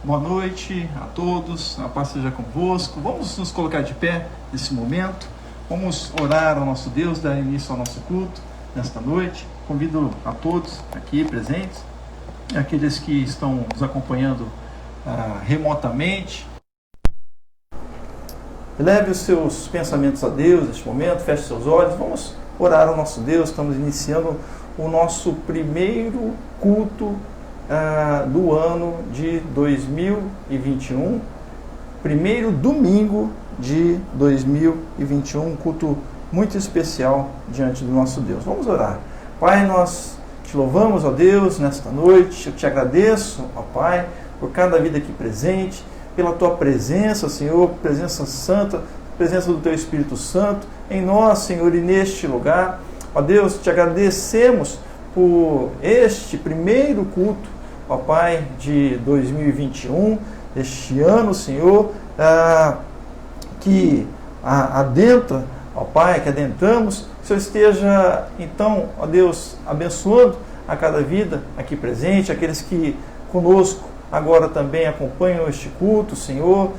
Boa noite a todos, a paz seja convosco. Vamos nos colocar de pé nesse momento. Vamos orar ao nosso Deus, dar início ao nosso culto nesta noite. Convido a todos aqui presentes, aqueles que estão nos acompanhando remotamente. Leve os seus pensamentos a Deus neste momento, feche seus olhos. Vamos orar ao nosso Deus. Estamos iniciando o nosso primeiro culto do ano de 2021, primeiro domingo de 2021, um culto muito especial diante do nosso Deus. Vamos orar. Pai, nós te louvamos, ó Deus, nesta noite. Eu te agradeço, ó Pai, por cada vida aqui presente, pela tua presença, Senhor, presença santa, presença do teu Espírito Santo em nós, Senhor, e neste lugar. Ó Deus, te agradecemos por este primeiro culto, ó Pai, de 2021, este ano, Senhor, que adentra, ó Pai, que adentramos, que o Senhor esteja, então, ó Deus, abençoando a cada vida aqui presente, aqueles que conosco agora também acompanham este culto, Senhor,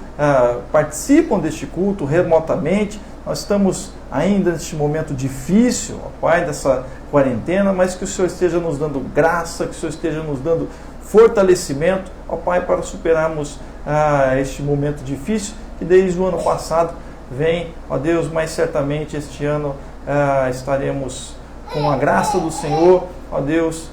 participam deste culto remotamente. Nós estamos ainda neste momento difícil, ó Pai, dessa quarentena, mas que o Senhor esteja nos dando graça, que o Senhor esteja nos dando fortalecimento, ó Pai, para superarmos este momento difícil, que desde o ano passado vem, ó Deus, mas certamente este ano estaremos com a graça do Senhor, ó Deus,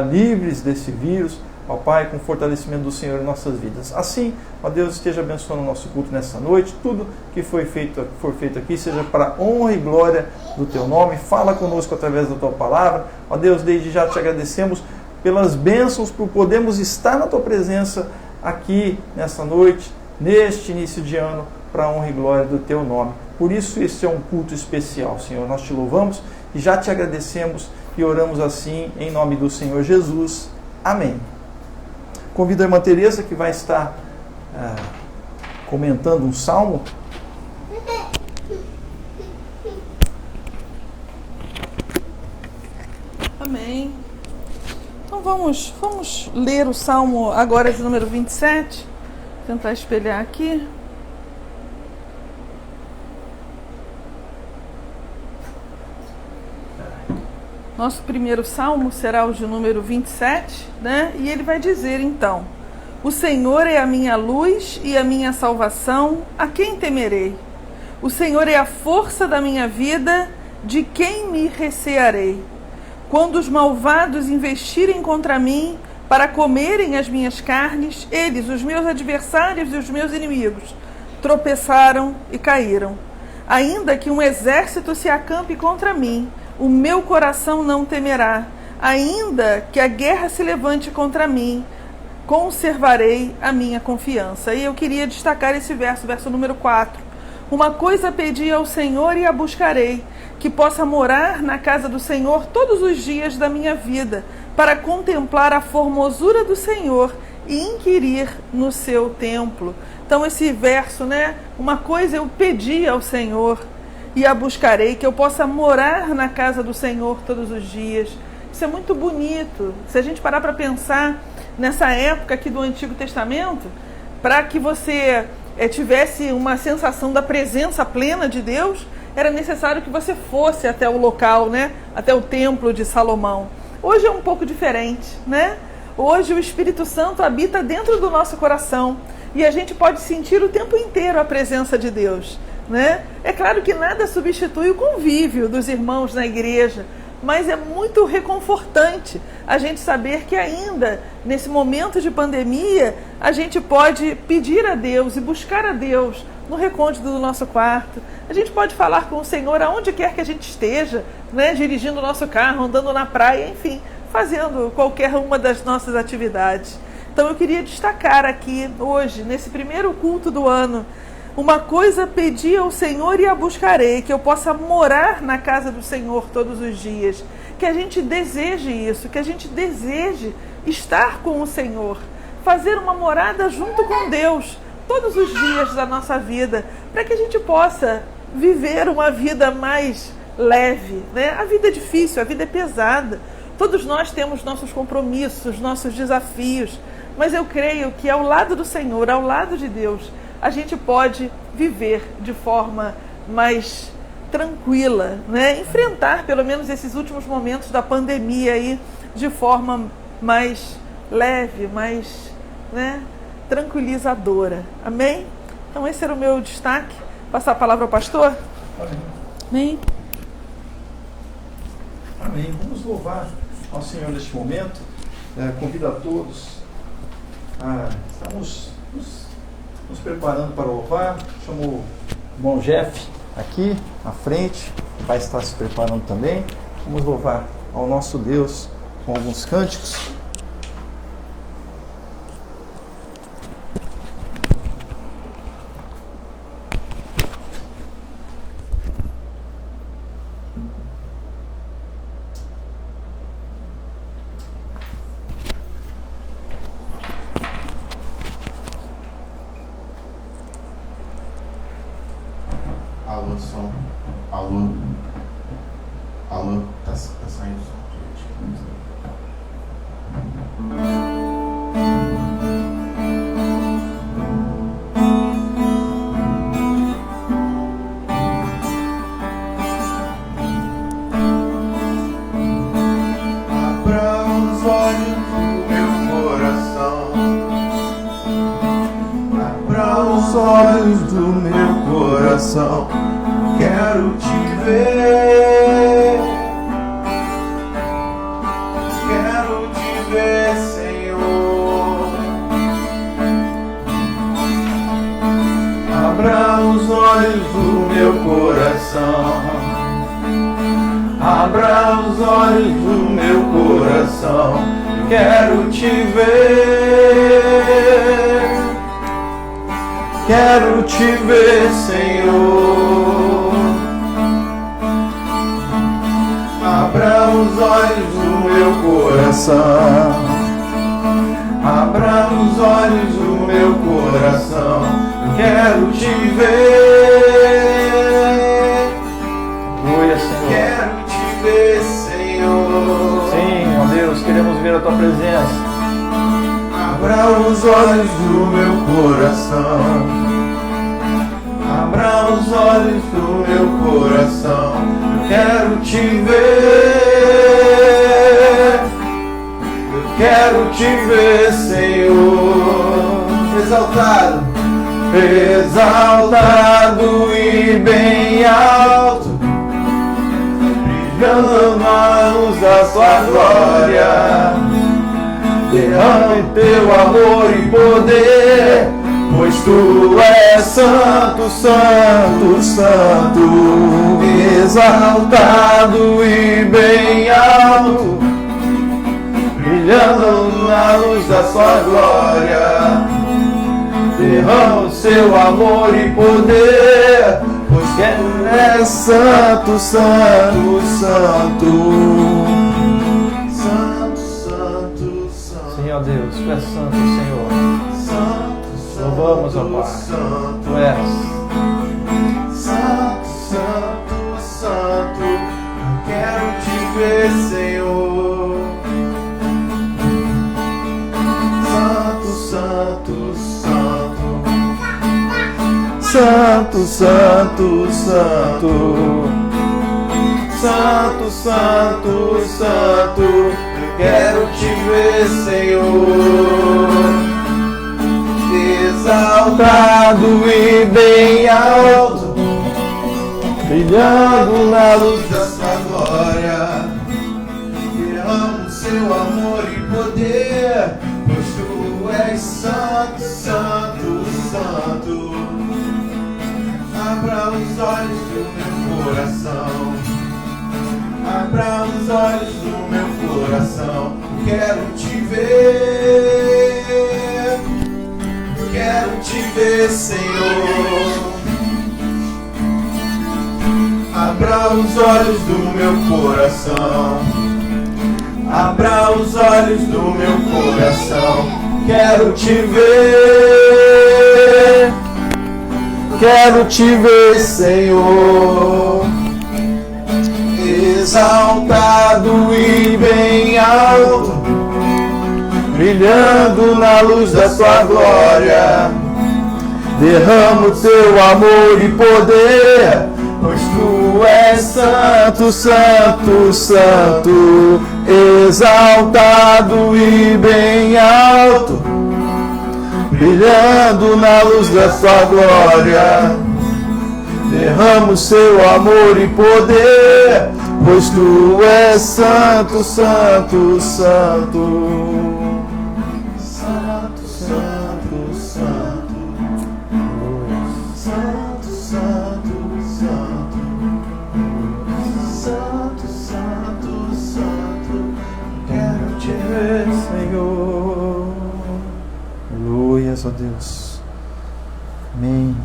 livres desse vírus, ó Pai, com o fortalecimento do Senhor em nossas vidas. Assim, ó Deus, esteja abençoando o nosso culto nessa noite, tudo que for feito aqui, seja para honra e glória do Teu nome. Fala conosco através da Tua palavra, ó Deus, desde já te agradecemos pelas bênçãos, por podermos estar na Tua presença aqui nessa noite, neste início de ano, para a honra e glória do Teu nome. Por isso, esse é um culto especial, Senhor. Nós te louvamos e já te agradecemos e oramos assim em nome do Senhor Jesus. Amém. Convido a irmã Tereza, que vai estar comentando um salmo. Amém. Então vamos ler o salmo agora de número 27. Vou tentar espelhar aqui. Nosso primeiro salmo será o de número 27, né? E ele vai dizer então: O Senhor é a minha luz e a minha salvação, a quem temerei? O Senhor é a força da minha vida, de quem me recearei? Quando os malvados investirem contra mim para comerem as minhas carnes, eles, os meus adversários e os meus inimigos, tropeçaram e caíram. Ainda que um exército se acampe contra mim, o meu coração não temerá. Ainda que a guerra se levante contra mim, conservarei a minha confiança. E eu queria destacar esse verso número 4. Uma coisa pedi ao Senhor e a buscarei, que possa morar na casa do Senhor todos os dias da minha vida, para contemplar a formosura do Senhor e inquirir no seu templo. Então esse verso, né? Uma coisa eu pedi ao Senhor e a buscarei, que eu possa morar na casa do Senhor todos os dias. Isso é muito bonito. Se a gente parar para pensar nessa época aqui do Antigo Testamento, para que você tivesse uma sensação da presença plena de Deus, era necessário que você fosse até o local, né? Até o templo de Salomão. Hoje é um pouco diferente, né? Hoje o Espírito Santo habita dentro do nosso coração e a gente pode sentir o tempo inteiro a presença de Deus, né? É claro que nada substitui o convívio dos irmãos na igreja, mas é muito reconfortante a gente saber que ainda nesse momento de pandemia a gente pode pedir a Deus e buscar a Deus no recôndito do nosso quarto. A gente pode falar com o Senhor aonde quer que a gente esteja, né? Dirigindo o nosso carro, andando na praia, enfim, fazendo qualquer uma das nossas atividades. Então eu queria destacar aqui hoje, nesse primeiro culto do ano, uma coisa pedi ao Senhor e a buscarei, que eu possa morar na casa do Senhor todos os dias. Que a gente deseje isso, que a gente deseje estar com o Senhor, fazer uma morada junto com Deus todos os dias da nossa vida, para que a gente possa viver uma vida mais leve, né? A vida é difícil, a vida é pesada. Todos nós temos nossos compromissos, nossos desafios, Mas eu creio que ao lado do Senhor, ao lado de Deus, a gente pode viver de forma mais tranquila, né? Enfrentar pelo menos esses últimos momentos da pandemia aí de forma mais leve, mais, né, tranquilizadora. Amém? Então esse era o meu destaque. Passar a palavra ao pastor? Amém. Amém. Vamos louvar ao Senhor neste momento. Convido a todos. Estamos nos preparando para louvar. Chamo o irmão Jeff aqui à frente. Vai estar se preparando também. Vamos louvar ao nosso Deus com alguns cânticos. Alô, som. Alô. Alô. Tá saindo som, gente. Abra os olhos do meu coração. Abra os olhos do meu coração. Quero te ver, quero te ver, Senhor. Abra os olhos do meu coração, abra os olhos do meu coração. Quero te ver, quero te ver, Senhor. Abra os olhos do meu coração, abra os olhos do meu coração. Quero te ver, Aleluia, Senhor. quero te ver, Senhor. Sim, ó Deus, queremos ver a Tua presença. Abra os olhos do meu coração, abra os olhos do meu coração. Eu quero te ver, eu quero te ver, Senhor. Exaltado, exaltado e bem alto, brilhando a luz da sua glória. Derrame teu amor e poder, pois tu és santo, santo, santo. Exaltado e bem alto, brilhando na luz da sua glória. Derrama o seu amor e poder, pois que és santo, santo, santo. Sim, ó Deus, Tu és santo, Senhor. Louvamos, ó Pai. Tu és. Santo, santo, santo. Eu quero te ver, Senhor. Santo, santo, santo. Santo, santo, santo. Santo, santo, santo. Eu quero te ver, Senhor. Exaltado e bem alto, brilhando na luz da sua glória. Derrama o seu amor e poder, pois tu és santo, santo, santo. Abra os olhos do meu coração, abra os olhos do meu coração. Quero te ver, quero te ver, Senhor. Abra os olhos do meu coração, abra os olhos do meu coração. Quero te ver, quero te ver, Senhor. Exaltado e bem alto, brilhando na luz da tua glória. Derrama o teu amor e poder, pois tu és santo, santo, santo, exaltado e bem alto, brilhando na luz da tua glória. Derrama o seu amor e poder, pois tu és santo, santo, santo. Santo, santo, santo. Santo, santo, santo. Santo, santo, santo. Quero te ver, Senhor. Aleluias, ó Deus. Amém.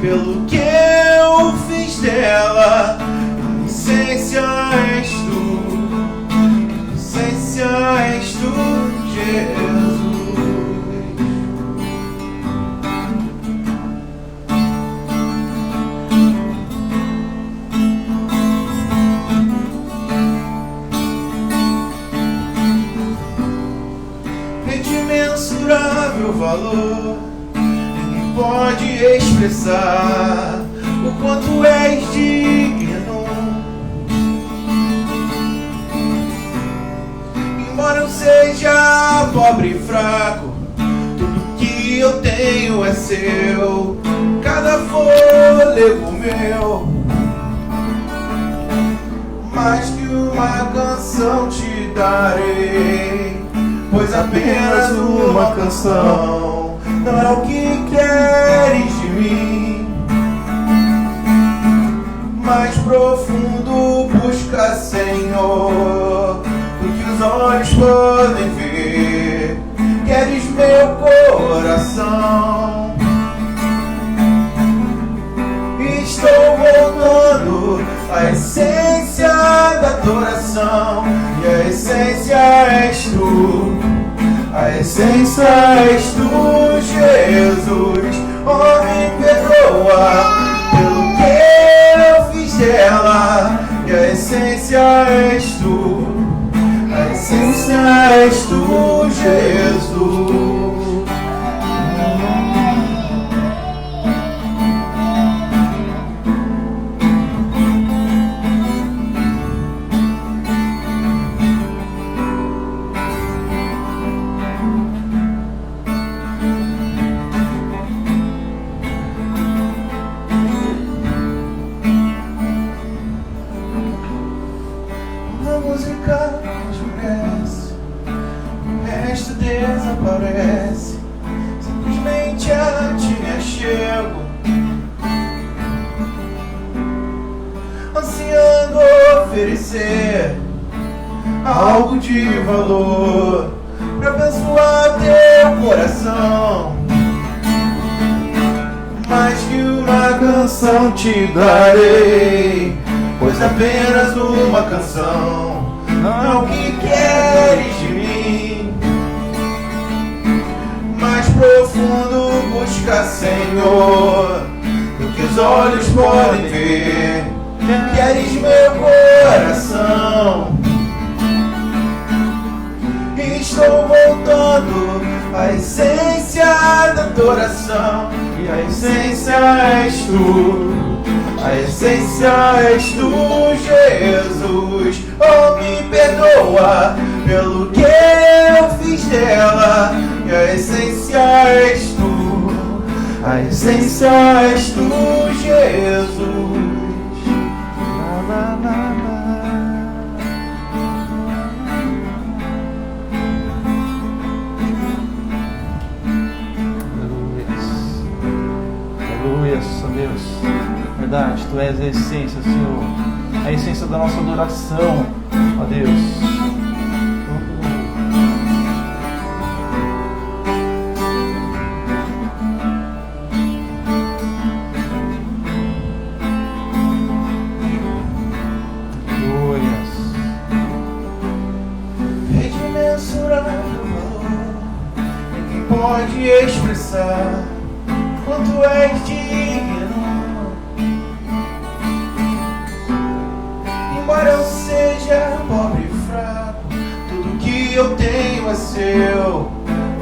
Pelo que eu fiz dela, a essência és tu, a essência és tu, Jesus. Tem imensurável valor, pode expressar o quanto és digno. Embora eu seja pobre e fraco, tudo que eu tenho é seu, cada fôlego meu. Mais que uma canção te darei, pois apenas uma canção não é o que queres de mim. Mais profundo busca, Senhor, do que os olhos podem ver. Queres meu coração. Estou voltando à essência da adoração, e a essência és tu. A essência és tu, Jesus. Oh, me perdoa pelo que eu fiz dela. E a essência és tu. A essência és tu, Jesus. Desaparece, simplesmente a ti me chego, ansiando oferecer algo de valor pra abençoar teu coração. Mais que uma canção te darei, pois apenas uma canção não é o que queres de mim. busca, Senhor, do que os olhos podem ver. Queres meu coração. Estou voltando à essência da adoração. E a essência és tu. A essência és tu, Jesus. Oh, me perdoa pelo que eu fiz dela. E a essência és tu. A essência és tu, Jesus. Aleluia, Deus. Verdade, Tu és a essência, Senhor. A essência da nossa adoração, ó Deus. Pode expressar quanto és digno. Embora eu seja pobre e fraco, tudo que eu tenho é seu,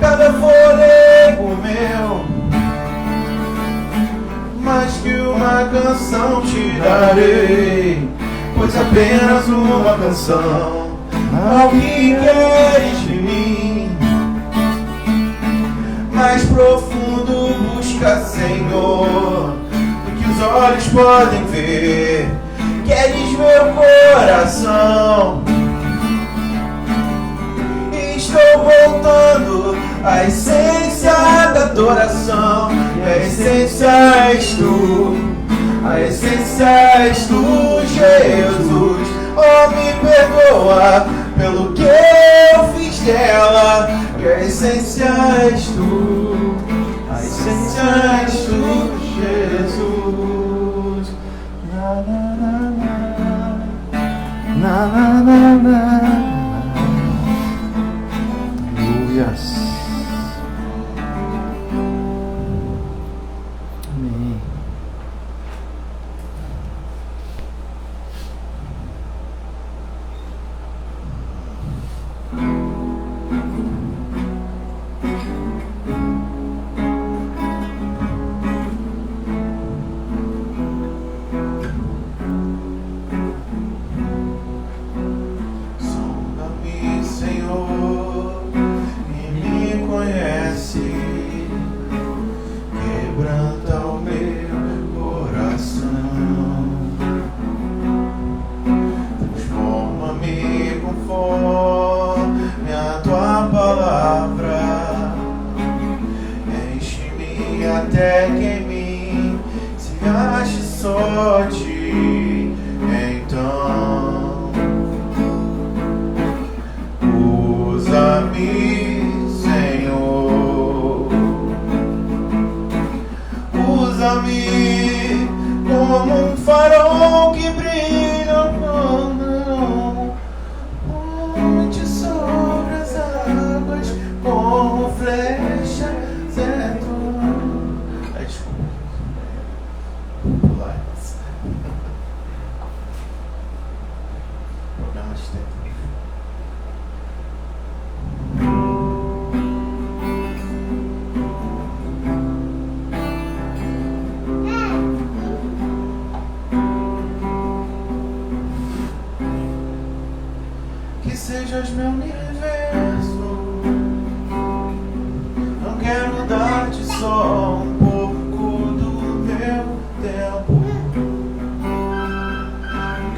cada fôlego meu. Mais que uma canção te darei, pois apenas uma canção. Ao que queres de mim, mais profundo busca, Senhor, do que os olhos podem ver. Queres meu coração. Estou voltando à essência da adoração. E a essência és tu. A essência és tu, Jesus. Oh, me perdoa pelo que eu fiz dela. Que a essência és tu, a essência és tu, Jesus. Na na na na, na na na na. Aleluias. Amém. Até que em mim se ache só ti, então usa-me, Senhor, usa-me como um farol que brilha onde sobre as águas, como flecha certo. Problemas de tempo. Que sejas meu universo. Não quero dar-te só um pouco do meu tempo.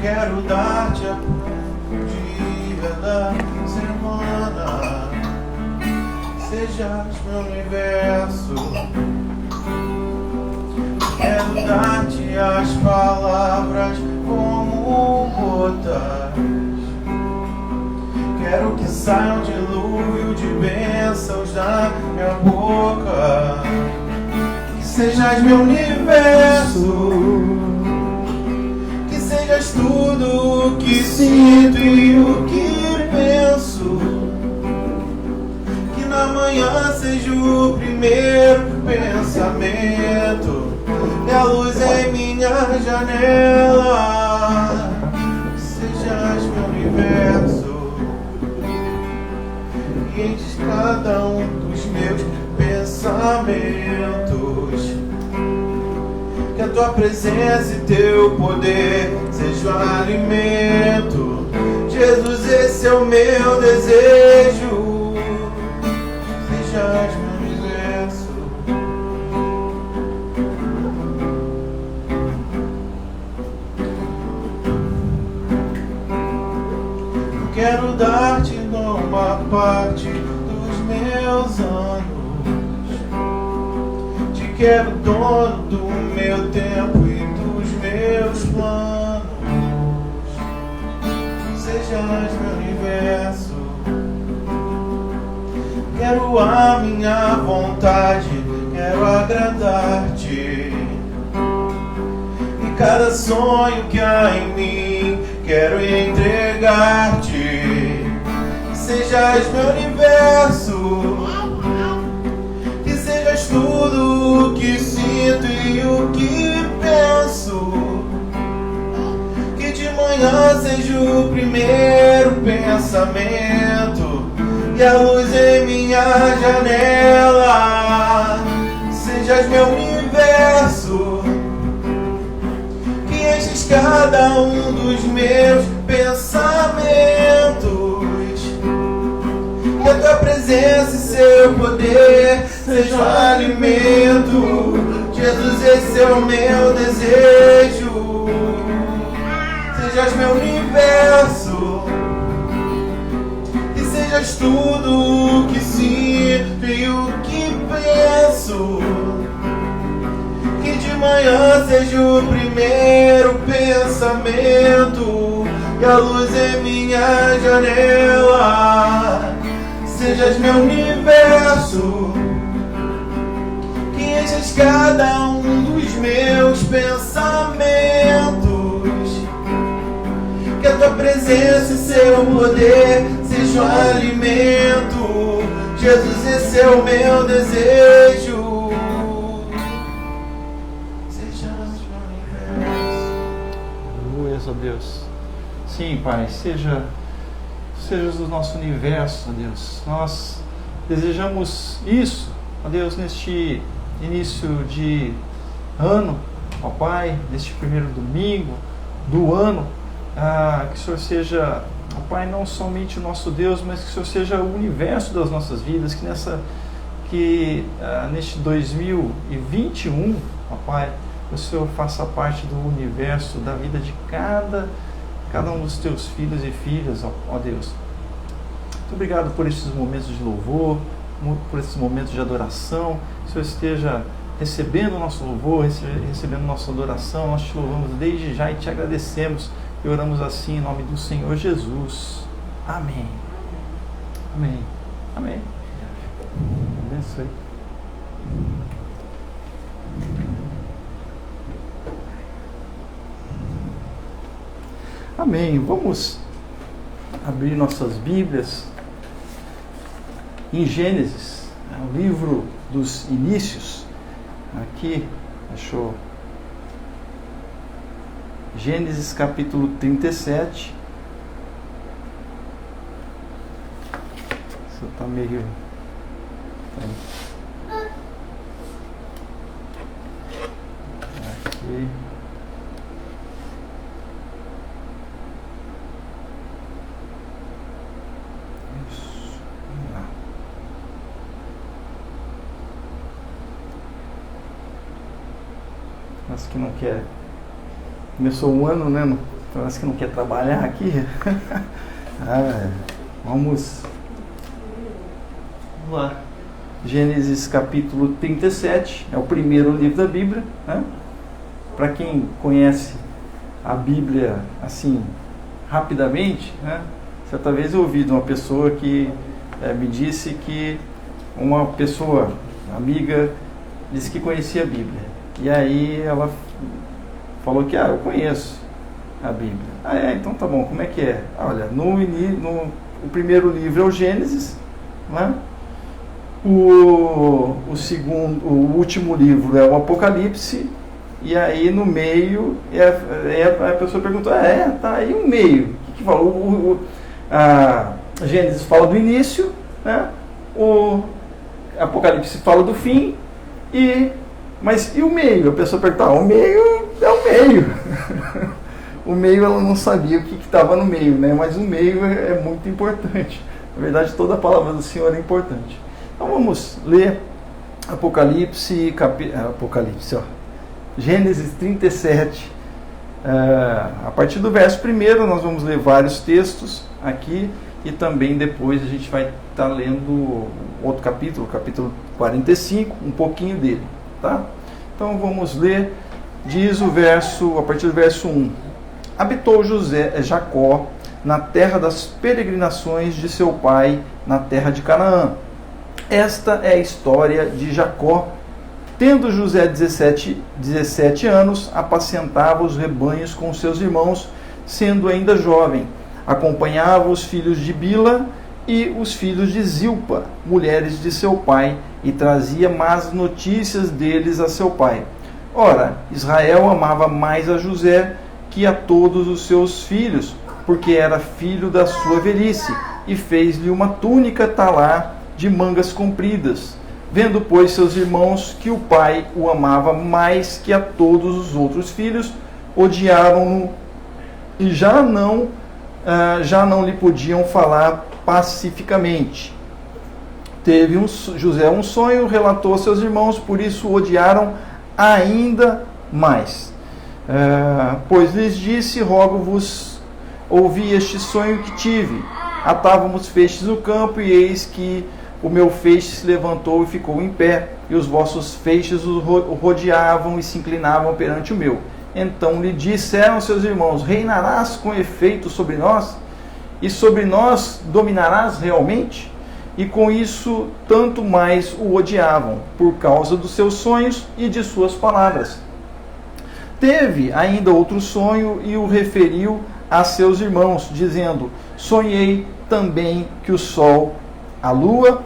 Quero dar-te a dia da semana. Sejas meu universo. Quero dar-te as palavras como gotas. Quero que saia um dilúvio de bênçãos da minha boca. Que sejas meu universo. Que sejas tudo o que sinto e o que penso. Que na manhã seja o primeiro, pensamento e a luz em minha janela. Sejas meu universo e enches cada um dos meus pensamentos. Que a tua presença e teu poder sejam alimento. Jesus, esse é o meu desejo. Sejas meu universo. Eu quero dar-te uma parte dos meus anos. Te quero dono do meu tempo e dos meus planos. Sejas meu universo. Quero a minha vontade, quero agradar-te. E cada sonho que há em mim, quero entregar-te. Sejas meu universo. Que sejas tudo o que sinto e o que penso. Que de manhã seja o primeiro pensamento e a luz em minha janela. Sejas meu universo. Que enches cada um dos meus pensamentos. Que a tua presença e seu poder sejam alimento. Jesus, esse é o meu desejo. Sejas meu universo. Que sejas tudo o que sinto e o que penso. Que de manhã seja o primeiro pensamento e a luz em minha janela. Sejas meu universo. Que enches cada um dos meus pensamentos. Que a tua presença e seu poder sejam alimento. Jesus, esse é o meu desejo. Sejas meu universo. Aleluia, ó Deus. Sim, Pai, sejas do nosso universo, ó Deus. Nós desejamos isso, ó Deus, neste início de ano, ó Pai, neste primeiro domingo do ano, que o Senhor seja, ó Pai, não somente o nosso Deus, mas que o Senhor seja o universo das nossas vidas, que neste 2021, ó Pai, o Senhor faça parte do universo, da vida de cada um dos teus filhos e filhas, ó Deus. Muito obrigado por esses momentos de louvor, por esses momentos de adoração. Que o Senhor esteja recebendo o nosso louvor, recebendo nossa adoração. Nós te louvamos desde já e te agradecemos. E oramos assim em nome do Senhor Jesus. Amém. Amém. Amém. Abençoe. Amém. Vamos abrir nossas Bíblias em Gênesis, o livro dos inícios. Aqui, Gênesis capítulo 37. Isso está meio... Aqui. Parece que não quer. Começou o ano, né? Parece que não quer trabalhar aqui. Vamos lá. Gênesis capítulo 37 é o primeiro livro da Bíblia, né? Para quem conhece a Bíblia assim rapidamente, né? Certa vez eu ouvi de uma pessoa que me disse que uma pessoa amiga disse que conhecia a Bíblia. E aí ela falou que eu conheço a Bíblia. Então tá bom, como é que é? Olha, o primeiro livro é o Gênesis, né? O último livro é o Apocalipse, e aí no meio a pessoa pergunta, tá aí o meio. O que fala? A Gênesis fala do início, né? O Apocalipse fala do fim, mas e o meio? A pessoa pergunta, o meio é o meio. O meio ela não sabia o que estava no meio, né? Mas o meio é muito importante. Na verdade, toda a palavra do Senhor é importante. Então vamos ler Apocalipse, Gênesis 37. A partir do verso 1 nós vamos ler vários textos aqui, e também depois a gente vai estar lendo outro capítulo, capítulo 45, um pouquinho dele, tá? Então vamos ler, diz a partir do verso 1. Habitou Jacó na terra das peregrinações de seu pai, na terra de Canaã. Esta é a história de Jacó. Tendo José 17 anos, apacentava os rebanhos com seus irmãos, sendo ainda jovem. Acompanhava os filhos de Bila e os filhos de Zilpa, mulheres de seu pai, e trazia más notícias deles a seu pai. Ora, Israel amava mais a José que a todos os seus filhos, porque era filho da sua velhice, e fez-lhe uma túnica talá de mangas compridas. Vendo, pois, seus irmãos que o pai o amava mais que a todos os outros filhos, odiaram-no e já não lhe podiam falar pacificamente. Teve José um sonho, relatou a seus irmãos, por isso o odiaram ainda mais. Pois lhes disse, rogo-vos, ouvi este sonho que tive. Atávamos feixes no campo, e eis que o meu feixe se levantou e ficou em pé, e os vossos feixes o rodeavam e se inclinavam perante o meu. Então lhe disseram seus irmãos, reinarás com efeito sobre nós? E sobre nós dominarás realmente? E com isso tanto mais o odiavam, por causa dos seus sonhos e de suas palavras. Teve ainda outro sonho e o referiu a seus irmãos, dizendo, sonhei também que o sol, a lua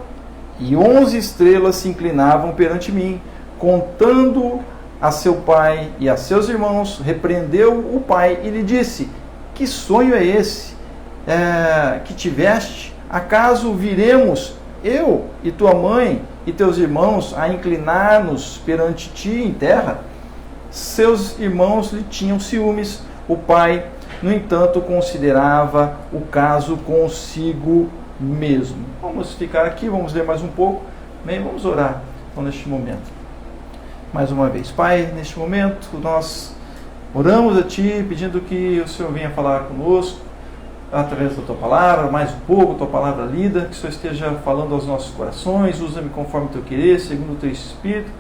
e 11 estrelas se inclinavam perante mim. Contando a seu pai e a seus irmãos, repreendeu o pai e lhe disse, que sonho é esse que tiveste? Acaso viremos, eu e tua mãe e teus irmãos, a inclinar-nos perante ti em terra? Seus irmãos lhe tinham ciúmes. O pai, no entanto, considerava o caso consigo mesmo. Vamos ficar aqui, vamos ler mais um pouco, bem, vamos orar então, neste momento. Mais uma vez, Pai, neste momento nós oramos a Ti, pedindo que o Senhor venha falar conosco, através da Tua Palavra, mais um pouco, Tua Palavra lida, que o Senhor esteja falando aos nossos corações, usa-me conforme o Teu querer, segundo o Teu Espírito,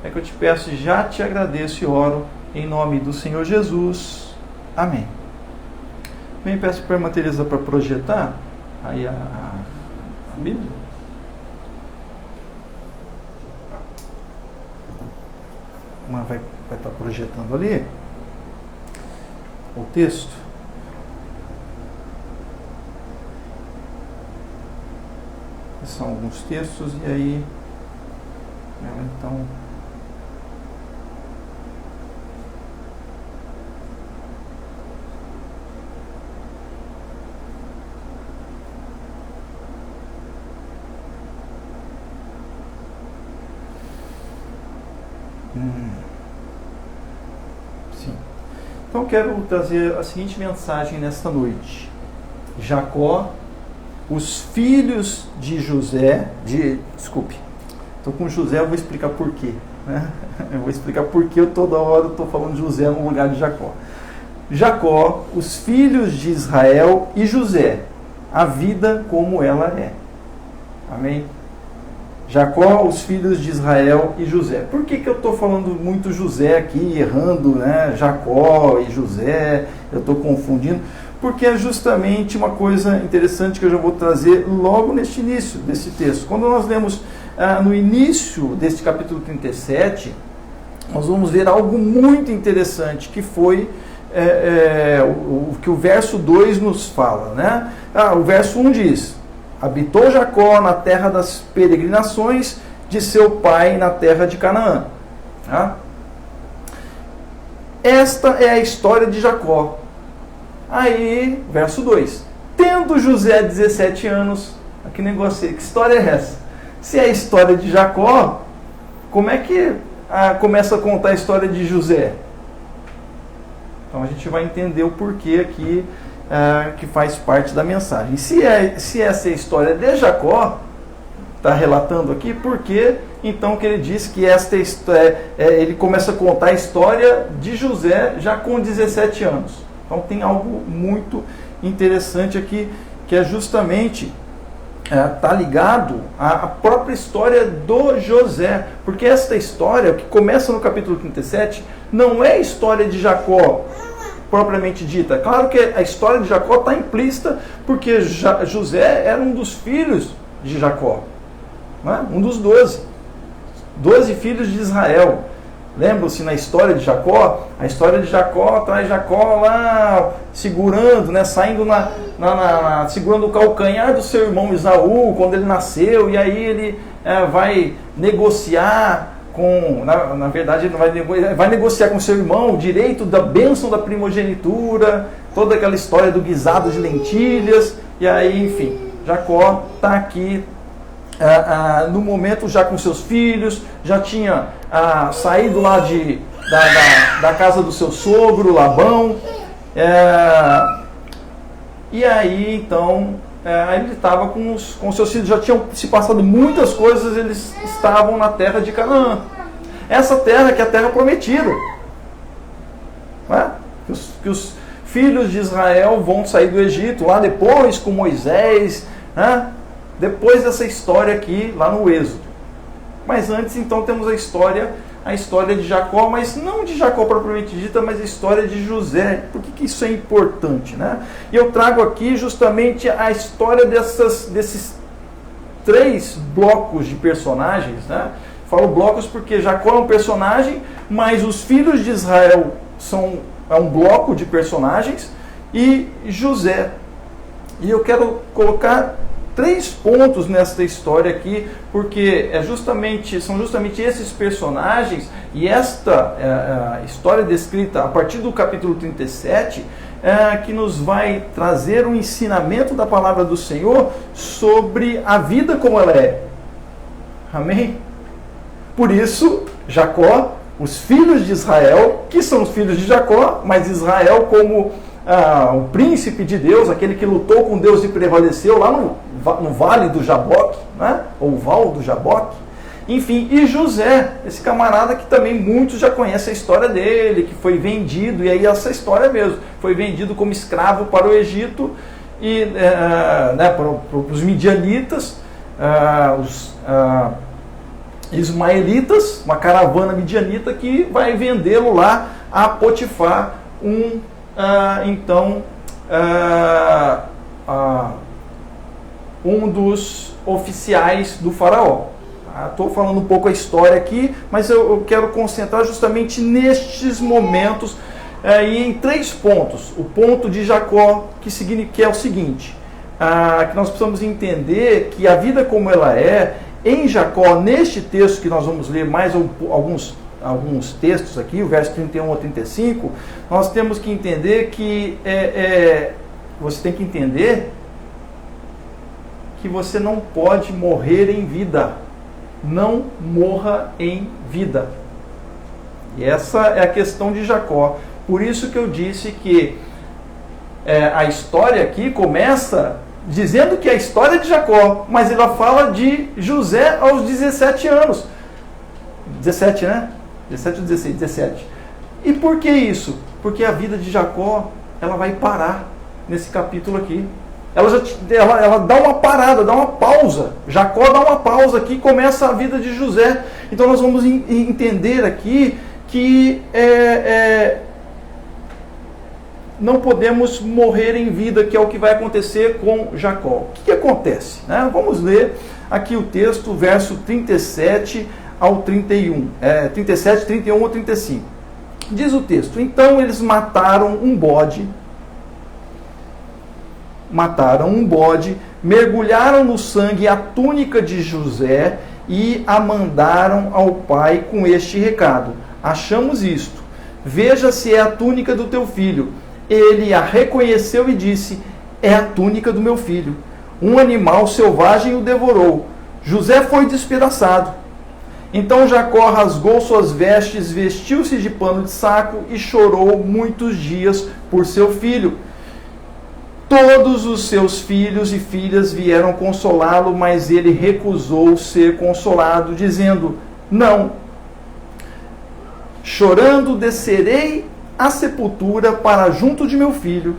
é que eu te peço e já te agradeço e oro, em nome do Senhor Jesus. Amém. Bem, peço para a irmã Teresa para projetar aí a Bíblia. Uma vai estar projetando ali o texto. São alguns textos e aí então sim. Então quero trazer a seguinte mensagem nesta noite. Jacó, os filhos de José, estou com José, eu vou explicar por quê, né? Eu vou explicar por que eu toda hora estou falando de José no lugar de Jacó. Jacó, os filhos de Israel e José, a vida como ela é. Amém? Jacó, os filhos de Israel e José. Por que eu estou falando muito José aqui, errando, né? Jacó e José, eu estou confundindo? Porque é justamente uma coisa interessante que eu já vou trazer logo neste início desse texto. Quando nós lemos no início deste capítulo 37, nós vamos ver algo muito interessante, que foi o que o verso 2 nos fala, né? O verso 1 diz, habitou Jacó na terra das peregrinações de seu pai na terra de Canaã. Tá? Esta é a história de Jacó. Aí, verso 2. Tendo José 17 anos, que negócio, que história é essa? Se é a história de Jacó, como é que começa a contar a história de José? Então a gente vai entender o porquê aqui, que faz parte da mensagem. Se essa é a história de Jacó, está relatando aqui, porque então que ele diz que esta história, ele começa a contar a história de José já com 17 anos. Então tem algo muito interessante aqui, que é justamente está ligado à própria história do José, porque esta história, que começa no capítulo 37, não é a história de Jacó propriamente dita. Claro que a história de Jacó está implícita, porque José era um dos filhos de Jacó, né? Um dos 12 filhos de Israel. Lembram-se na história de Jacó? A história de Jacó traz Jacó lá segurando, né, saindo segurando o calcanhar do seu irmão Esaú quando ele nasceu, e aí ele vai negociar com, na verdade ele vai negociar com seu irmão o direito da bênção da primogenitura, toda aquela história do guisado de lentilhas, e aí, enfim, Jacó está aqui no momento já com seus filhos, já tinha saído lá da casa do seu sogro, Labão, e aí então ele estava com seus filhos, já tinham se passado muitas coisas, eles estavam na terra de Canaã, essa terra que é a terra prometida, né? Que os filhos de Israel vão sair do Egito, lá depois com Moisés, né? Depois dessa história aqui, lá no Êxodo. Mas antes, então, temos a história de Jacó, mas não de Jacó propriamente dita, mas a história de José. Por que isso é importante, né? E eu trago aqui justamente a história desses 3 blocos de personagens, né? Falo blocos porque Jacó é um personagem, mas os filhos de Israel é um bloco de personagens, e José. E eu quero colocar 3 pontos nesta história aqui, porque são justamente esses personagens e esta história descrita a partir do capítulo 37 que nos vai trazer um ensinamento da palavra do Senhor sobre a vida como ela é. Amém? Por isso, Jacó, os filhos de Israel, que são os filhos de Jacó, mas Israel como o príncipe de Deus, aquele que lutou com Deus e prevaleceu lá no vale do Jaboque, né? Ou o val do Jaboque. Enfim, e José, esse camarada que também muitos já conhecem a história dele, que foi vendido, e aí essa história mesmo, foi vendido como escravo para o Egito, e para os midianitas, os ismaelitas, uma caravana midianita que vai vendê-lo lá a Potifar, um dos oficiais do faraó. Estou falando um pouco a história aqui, mas eu quero concentrar justamente nestes momentos e em 3 pontos. O ponto de Jacó, que é o seguinte, que nós precisamos entender que a vida como ela é, em Jacó, neste texto que nós vamos ler mais alguns textos aqui, o verso 31 a 35, nós temos que entender que você tem que entender que você não pode morrer em vida. Não morra em vida. E essa é a questão de Jacó. Por isso que eu disse que a história aqui começa dizendo que é a história de Jacó, mas ela fala de José aos 17 anos. 17, né? 17 ou 16? 17. E por que isso? Porque a vida de Jacó, ela vai parar nesse capítulo aqui. Ela dá uma parada, dá uma pausa. Jacó dá uma pausa aqui e começa a vida de José. Então nós vamos entender aqui que não podemos morrer em vida, que é o que vai acontecer com Jacó. O que acontece? Vamos ler aqui o texto, verso 37 ao 31. 37, 31 ou 35. Diz o texto: então eles mataram um bode mataram um bode, mergulharam no sangue a túnica de José e a mandaram ao pai com este recado: achamos isto, veja se é a túnica do teu filho. Ele a reconheceu e disse: é a túnica do meu filho. Um animal selvagem o devorou. José foi despedaçado. Então Jacó rasgou suas vestes, vestiu-se de pano de saco e chorou muitos dias por seu filho. Todos os seus filhos e filhas vieram consolá-lo, mas ele recusou ser consolado, dizendo: não. Chorando descerei à sepultura para junto de meu filho.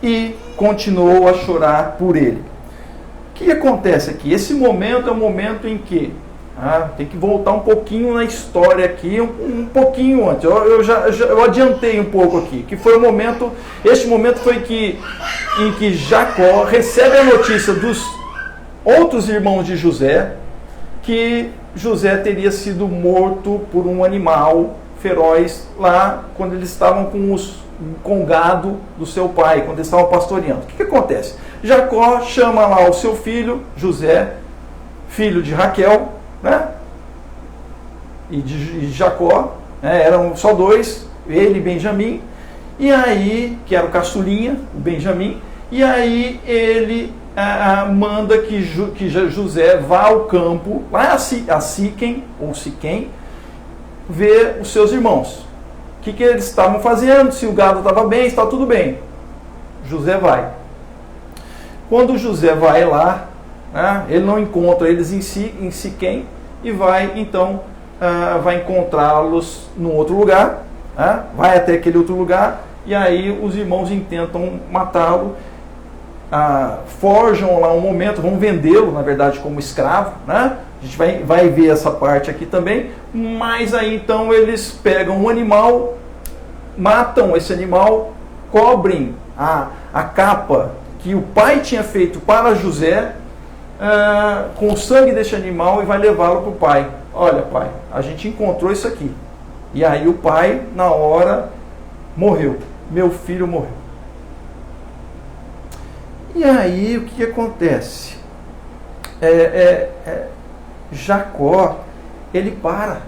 E continuou a chorar por ele. O que acontece aqui? Esse momento é um momento em que tem que voltar um pouquinho na história aqui, um pouquinho antes. Eu adiantei um pouco aqui, que foi o momento. Este momento foi em que Jacó recebe a notícia dos outros irmãos de José que José teria sido morto por um animal feroz lá quando eles estavam com o gado do seu pai, quando eles estavam pastoreando. O que acontece? Jacó chama lá o seu filho, José, filho de Raquel, né? E de Jacó, né? Eram só dois, ele e Benjamim, e aí, que era o caçulinha, o Benjamim, e aí ele manda que José vá ao campo, lá a Siquém, ou Siquém, ver os seus irmãos. O que eles estavam fazendo, se o gado estava bem, se estava tudo bem. José vai. Quando José vai lá, ele não encontra eles em Siquém e vai, então, vai encontrá-los num outro lugar, vai até aquele outro lugar, e aí os irmãos intentam matá-lo, forjam lá um momento, vão vendê-lo, na verdade, como escravo, né? A gente vai ver essa parte aqui também, mas aí então eles pegam um animal, matam esse animal, cobrem a capa que o pai tinha feito para José com o sangue desse animal e vai levá-lo para o pai. Olha, pai, a gente encontrou isso aqui. E aí o pai, na hora, morreu. Meu filho morreu. E aí o que acontece? Jacó, ele para.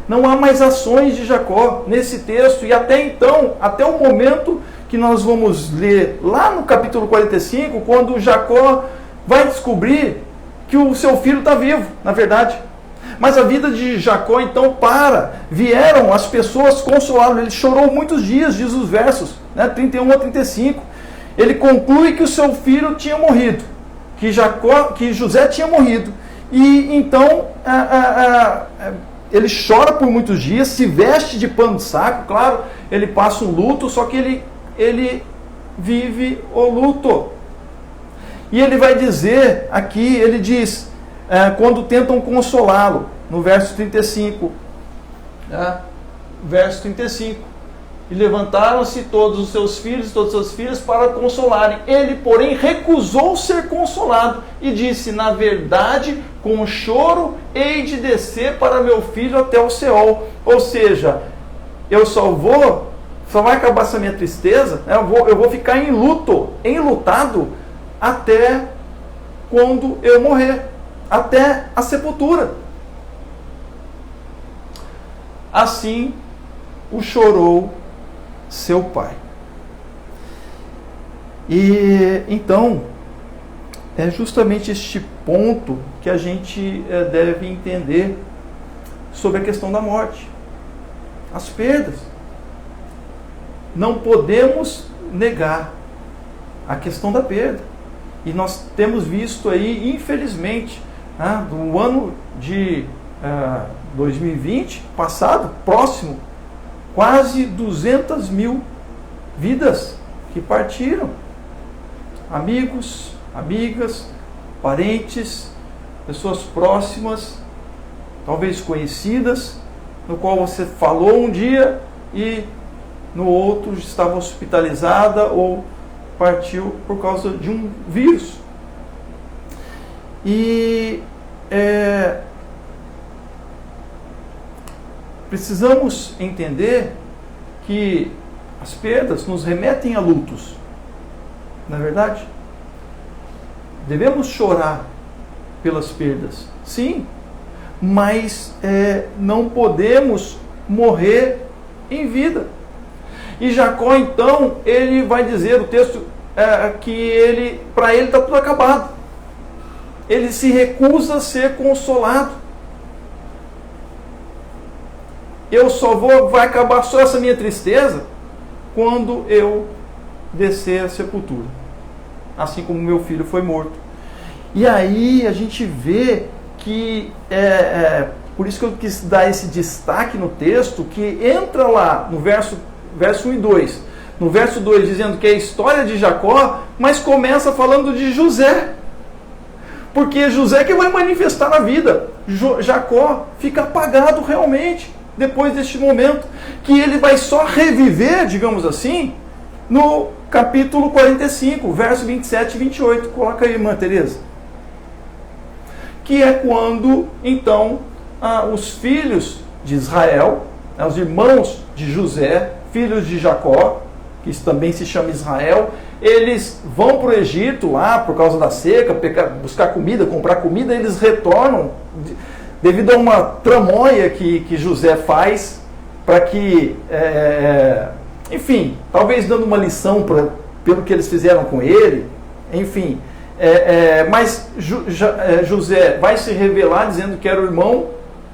Não há mais ações de Jacó nesse texto, e até então, até o momento que nós vamos ler lá no capítulo 45, quando Jacó vai descobrir que o seu filho está vivo, na verdade. Mas a vida de Jacó então para. Vieram as pessoas consolá-lo. Ele chorou muitos dias, diz os versos, 31 a 35. Ele conclui que o seu filho tinha morrido, que José tinha morrido. E então ele chora por muitos dias, se veste de pano de saco, claro, ele passa um luto, só que ele vive o luto. E ele vai dizer aqui, ele diz, quando tentam consolá-lo, no verso 35, verso 35, e levantaram-se todos os seus filhos e todas as suas filhas para consolarem. Ele, porém, recusou ser consolado e disse: na verdade, com choro hei de descer para meu filho até o Seol. Ou seja, eu só vai acabar essa minha tristeza, eu vou ficar em luto, enlutado, até quando eu morrer, até a sepultura. Assim o chorou seu pai. E então é justamente este ponto que a gente deve entender sobre a questão da morte, as perdas. Não podemos negar a questão da perda. E nós temos visto aí, infelizmente, no ano de 2020, passado, próximo, quase 200 mil vidas que partiram. Amigos, amigas, parentes, pessoas próximas, talvez conhecidas, no qual você falou um dia e no outro estava hospitalizada ou partiu por causa de um vírus. E precisamos entender que as perdas nos remetem a lutos, não é verdade? Devemos chorar pelas perdas, sim, mas não podemos morrer em vida. E Jacó, então, ele vai dizer, o texto, que para ele está tudo acabado. Ele se recusa a ser consolado. Vai acabar só essa minha tristeza quando eu descer a sepultura, assim como meu filho foi morto. E aí a gente vê que, por isso que eu quis dar esse destaque no texto, que entra lá no verso 1 e 2. No verso 2 dizendo que é a história de Jacó, mas começa falando de José. Porque é José que vai manifestar a vida. Jacó fica apagado realmente, depois deste momento, que ele vai só reviver, digamos assim, no capítulo 45, verso 27 e 28. Coloca aí, irmã Tereza. Que é quando, então, os filhos de Israel, os irmãos de José, filhos de Jacó, que isso também se chama Israel, eles vão para o Egito lá por causa da seca, buscar comida, comprar comida, eles retornam devido a uma tramóia que José faz para que, enfim, talvez dando uma lição pelo que eles fizeram com ele, enfim, mas José vai se revelar dizendo que era o irmão,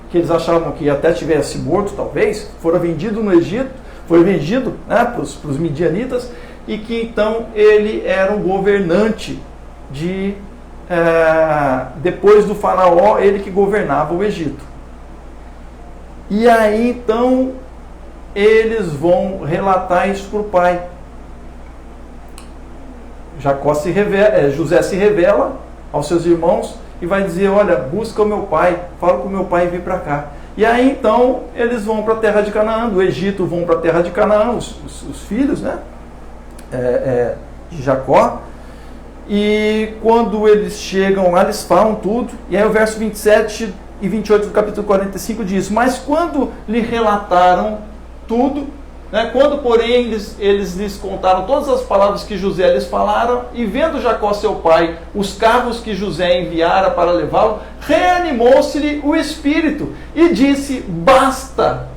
que eles achavam que até tivesse morto, talvez, fora vendido no Egito, foi vendido, né, para os midianitas, e que então ele era um governante depois do faraó, ele que governava o Egito. E aí então eles vão relatar isso para o pai. José se revela aos seus irmãos e vai dizer: olha, busca o meu pai, fala com o meu pai vir para cá. E aí então eles vão para a terra de Canaã, do Egito vão para a terra de Canaã, os filhos, né, de Jacó. E quando eles chegam lá, eles falam tudo. E aí o verso 27 e 28 do capítulo 45 diz: mas quando lhe relataram tudo, né, quando porém eles lhes contaram todas as palavras que José lhes falaram, e vendo Jacó seu pai os carros que José enviara para levá-lo, reanimou-se-lhe o espírito e disse: basta,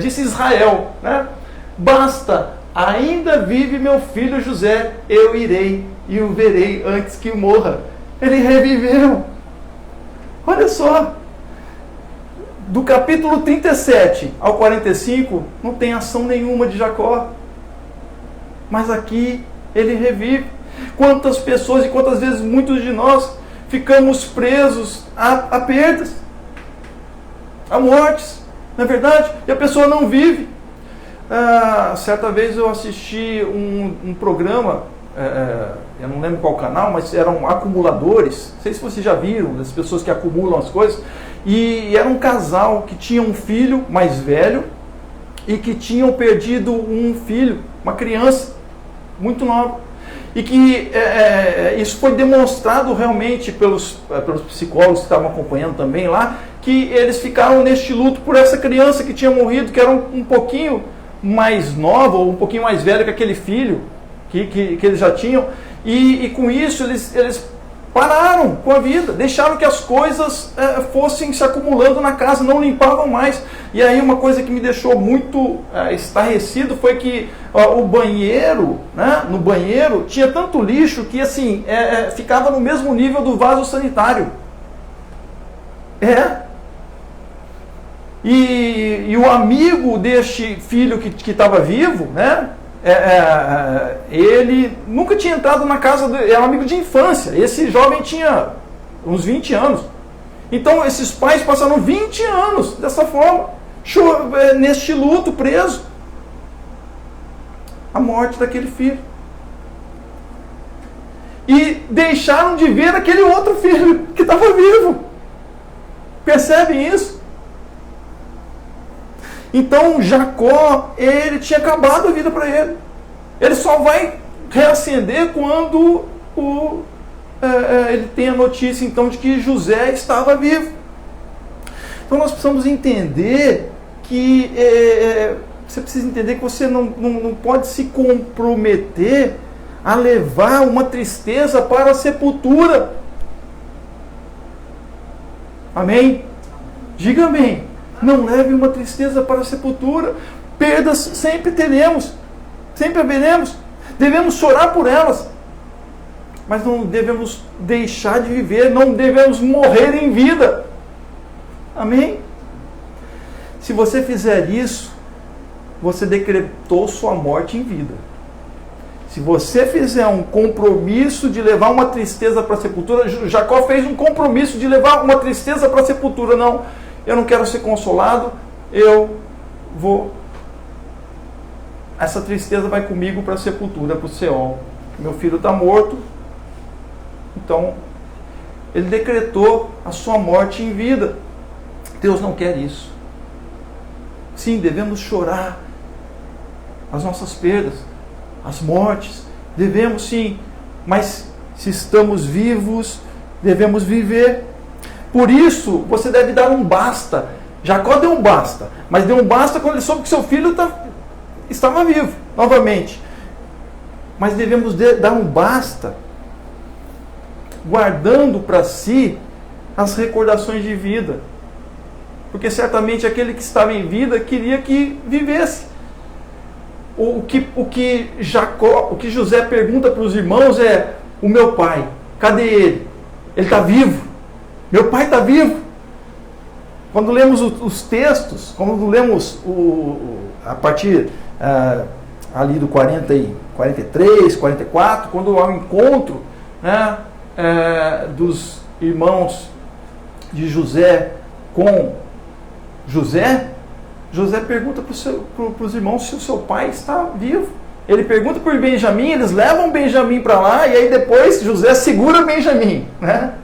disse Israel, né, basta, ainda vive meu filho José, eu irei e o verei antes que morra. Ele reviveu. Olha só, do capítulo 37 ao 45 não tem ação nenhuma de Jacó, mas aqui ele revive. Quantas pessoas e quantas vezes muitos de nós ficamos presos a perdas, a mortes, não é verdade? E a pessoa não vive. Certa vez eu assisti um programa, eu não lembro qual canal, mas eram acumuladores, não sei se vocês já viram, das pessoas que acumulam as coisas, e era um casal que tinha um filho mais velho e que tinham perdido um filho, uma criança muito nova, e que isso foi demonstrado realmente pelos psicólogos que estavam acompanhando também lá, que eles ficaram neste luto por essa criança que tinha morrido, que era um pouquinho mais nova, ou um pouquinho mais velha que aquele filho que eles já tinham, e com isso eles pararam com a vida, deixaram que as coisas fossem se acumulando na casa, não limpavam mais. E aí uma coisa que me deixou muito estarrecido foi que o banheiro, né, no banheiro tinha tanto lixo que assim ficava no mesmo nível do vaso sanitário. E o amigo deste filho que estava vivo, né, ele nunca tinha entrado na casa, era um amigo de infância. Esse jovem tinha uns 20 anos. Então esses pais passaram 20 anos dessa forma, neste luto, preso. A morte daquele filho. E deixaram de ver aquele outro filho que estava vivo. Percebem isso? Então Jacó, ele tinha acabado a vida para ele. Ele só vai reacender quando ele tem a notícia então de que José estava vivo. Então nós precisamos entender que você precisa entender que você não pode se comprometer a levar uma tristeza para a sepultura. Amém? Diga amém. Não leve uma tristeza para a sepultura. Perdas sempre teremos, sempre haveremos. Devemos chorar por elas, mas não devemos deixar de viver, não devemos morrer em vida. Amém? Se você fizer isso, você decretou sua morte em vida. Se você fizer um compromisso de levar uma tristeza para a sepultura, Jacó fez um compromisso de levar uma tristeza para a sepultura. Não, eu não quero ser consolado, essa tristeza vai comigo para a sepultura, para o Seol. Meu filho está morto, então ele decretou a sua morte em vida. Deus não quer isso. Sim, devemos chorar as nossas perdas, as mortes, devemos sim, mas se estamos vivos, devemos viver. Por isso, você deve dar um basta. Jacó deu um basta, mas deu um basta quando ele soube que seu filho estava vivo, novamente. Mas devemos dar um basta, guardando para si as recordações de vida. Porque certamente aquele que estava em vida queria que vivesse. O que José pergunta para os irmãos é: o meu pai, cadê ele? Ele está vivo. Meu pai está vivo. Quando lemos os textos, quando lemos a partir ali do 43, 44, quando há um encontro, né, dos irmãos de José com José pergunta para os irmãos se o seu pai está vivo. Ele pergunta por Benjamim, eles levam Benjamim para lá, e aí depois José segura Benjamim, né?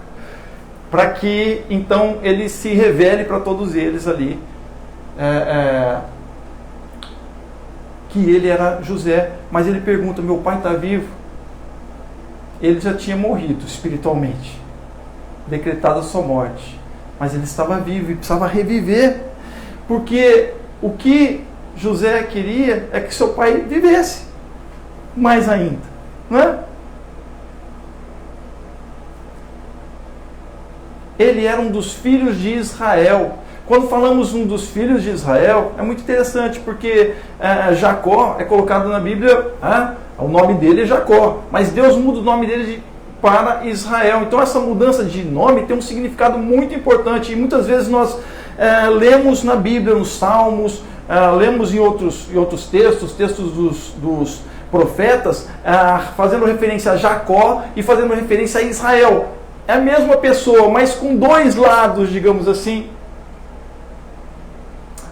Para que então ele se revele para todos eles ali que ele era José. Mas ele pergunta: meu pai está vivo? Ele já tinha morrido espiritualmente, decretada a sua morte, mas ele estava vivo e precisava reviver, porque o que José queria é que seu pai vivesse mais ainda, não é? Ele era um dos filhos de Israel. Quando falamos um dos filhos de Israel, é muito interessante, porque Jacó é colocado na Bíblia, o nome dele é Jacó, mas Deus muda o nome dele para Israel. Então essa mudança de nome tem um significado muito importante, e muitas vezes nós lemos na Bíblia, nos Salmos, lemos em outros textos dos profetas, fazendo referência a Jacó e fazendo referência a Israel. É a mesma pessoa, mas com dois lados, digamos assim.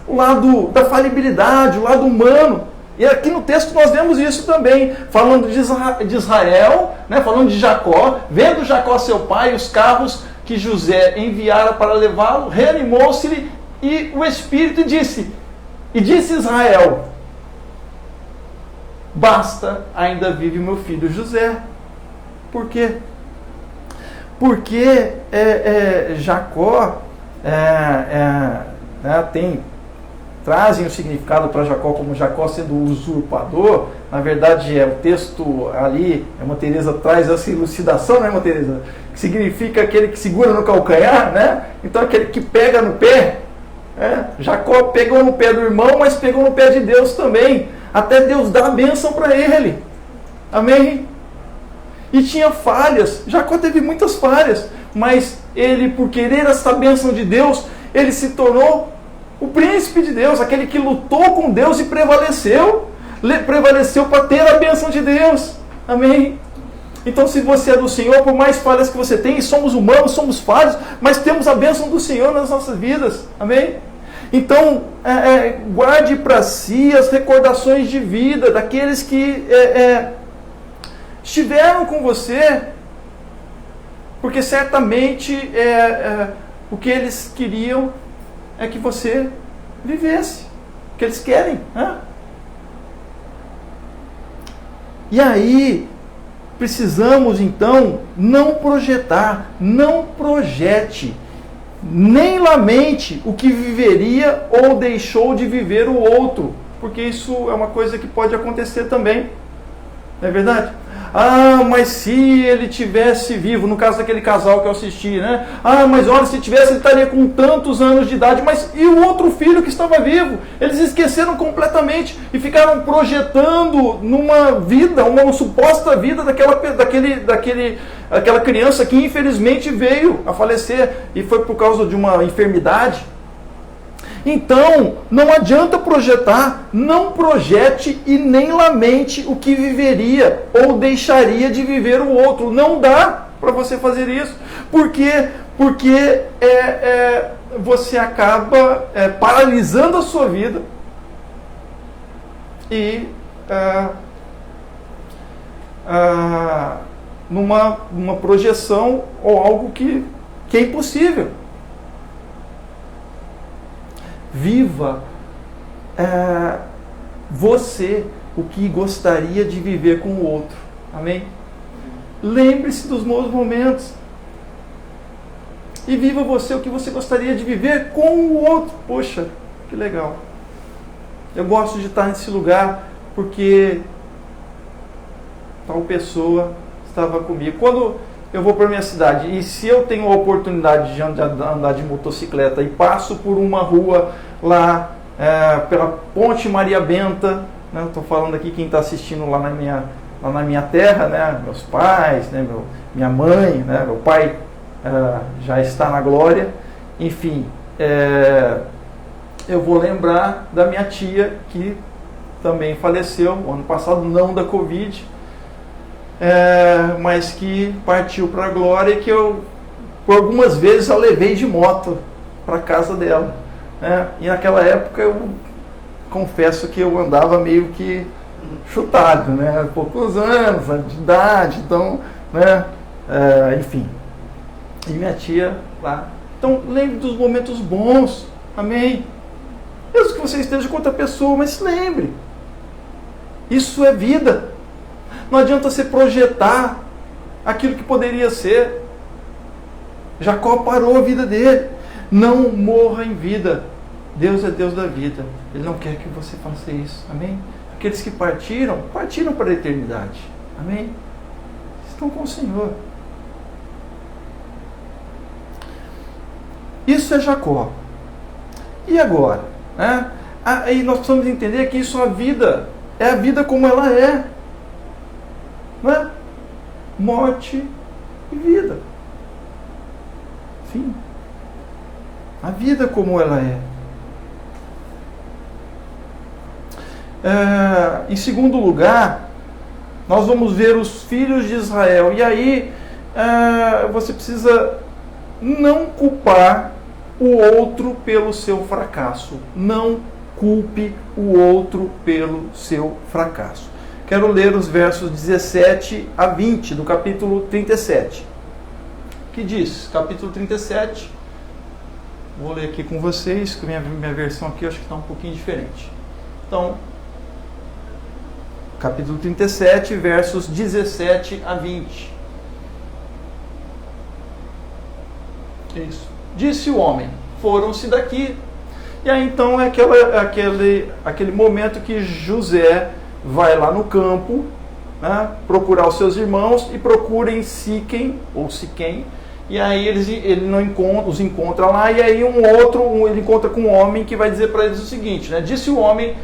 O lado da falibilidade, o lado humano. E aqui no texto nós vemos isso também, falando de Israel, né, falando de Jacó, vendo Jacó seu pai, os carros que José enviara para levá-lo, reanimou-se e o Espírito disse Israel: basta, ainda vive meu filho José. Por quê? Porque Jacó trazem o significado para Jacó como Jacó sendo o usurpador. Na verdade, o texto ali, a Irmã Teresa traz essa elucidação, né, Irmã Teresa? Que significa aquele que segura no calcanhar, né? Então aquele que pega no pé. Jacó pegou no pé do irmão, mas pegou no pé de Deus também, até Deus dar a bênção para ele. Amém? E tinha falhas. Jacó teve muitas falhas, mas ele, por querer essa bênção de Deus, ele se tornou o príncipe de Deus, aquele que lutou com Deus e prevaleceu para ter a bênção de Deus. Amém? Então, se você é do Senhor, por mais falhas que você tem, e somos humanos, somos falhos, mas temos a bênção do Senhor nas nossas vidas. Amém? Então, guarde para si as recordações de vida daqueles que estiveram com você, porque certamente o que eles queriam é que você vivesse, o que eles querem. E aí, precisamos então não projete, nem lamente o que viveria ou deixou de viver o outro, porque isso é uma coisa que pode acontecer também, não é verdade? Ah, mas se ele tivesse vivo, no caso daquele casal que eu assisti, né? Ah, mas olha, se tivesse, ele estaria com tantos anos de idade. Mas e o outro filho que estava vivo? Eles esqueceram completamente e ficaram projetando numa vida, uma suposta vida daquela criança que infelizmente veio a falecer e foi por causa de uma enfermidade. Então, não adianta projetar, não projete e nem lamente o que viveria ou deixaria de viver o outro. Não dá para você fazer isso. Por quê? Porque você acaba paralisando a sua vida e numa projeção ou algo que é impossível. Viva você o que gostaria de viver com o outro. Amém? Lembre-se dos bons momentos. E viva você o que você gostaria de viver com o outro. Poxa, que legal. Eu gosto de estar nesse lugar porque tal pessoa estava comigo. Quando eu vou para a minha cidade e se eu tenho a oportunidade de andar de motocicleta e passo por uma rua lá pela Ponte Maria Benta, né, estou falando aqui quem está assistindo lá na minha terra, né, meus pais, né, minha mãe, né, meu pai já está na glória, enfim, eu vou lembrar da minha tia que também faleceu o ano passado, não da Covid, mas que partiu para a glória e que eu, por algumas vezes, a levei de moto para a casa dela. Né? E naquela época eu confesso que eu andava meio que chutado, né? Poucos anos de idade, então, né? Enfim. E minha tia lá. Então, lembre dos momentos bons, amém? Mesmo que você esteja com outra pessoa, mas se lembre. Isso é vida. Não adianta você projetar aquilo que poderia ser. Jacó parou a vida dele. Não morra em vida. Deus é Deus da vida. Ele não quer que você faça isso. Amém? Aqueles que partiram para a eternidade. Amém? Estão com o Senhor. Isso é Jacó. E agora? Né? Aí nós precisamos entender que isso é a vida como ela é. Né? Morte e vida. Sim. A vida como ela é. Em segundo lugar, nós vamos ver os filhos de Israel. E aí, você precisa não culpar o outro pelo seu fracasso. Não culpe o outro pelo seu fracasso. Quero ler os versos 17 a 20 do capítulo 37. Que diz, capítulo 37, vou ler aqui com vocês, que minha versão aqui eu acho que está um pouquinho diferente. Então, capítulo 37, versos 17 a 20. Isso. Disse o homem, foram-se daqui. E aí então é aquele momento que José vai lá no campo, né, procurar os seus irmãos e procura em Siquém, ou Siquém, e aí ele não os encontra lá, e aí ele encontra com um homem que vai dizer para eles o seguinte, né, disse o homem,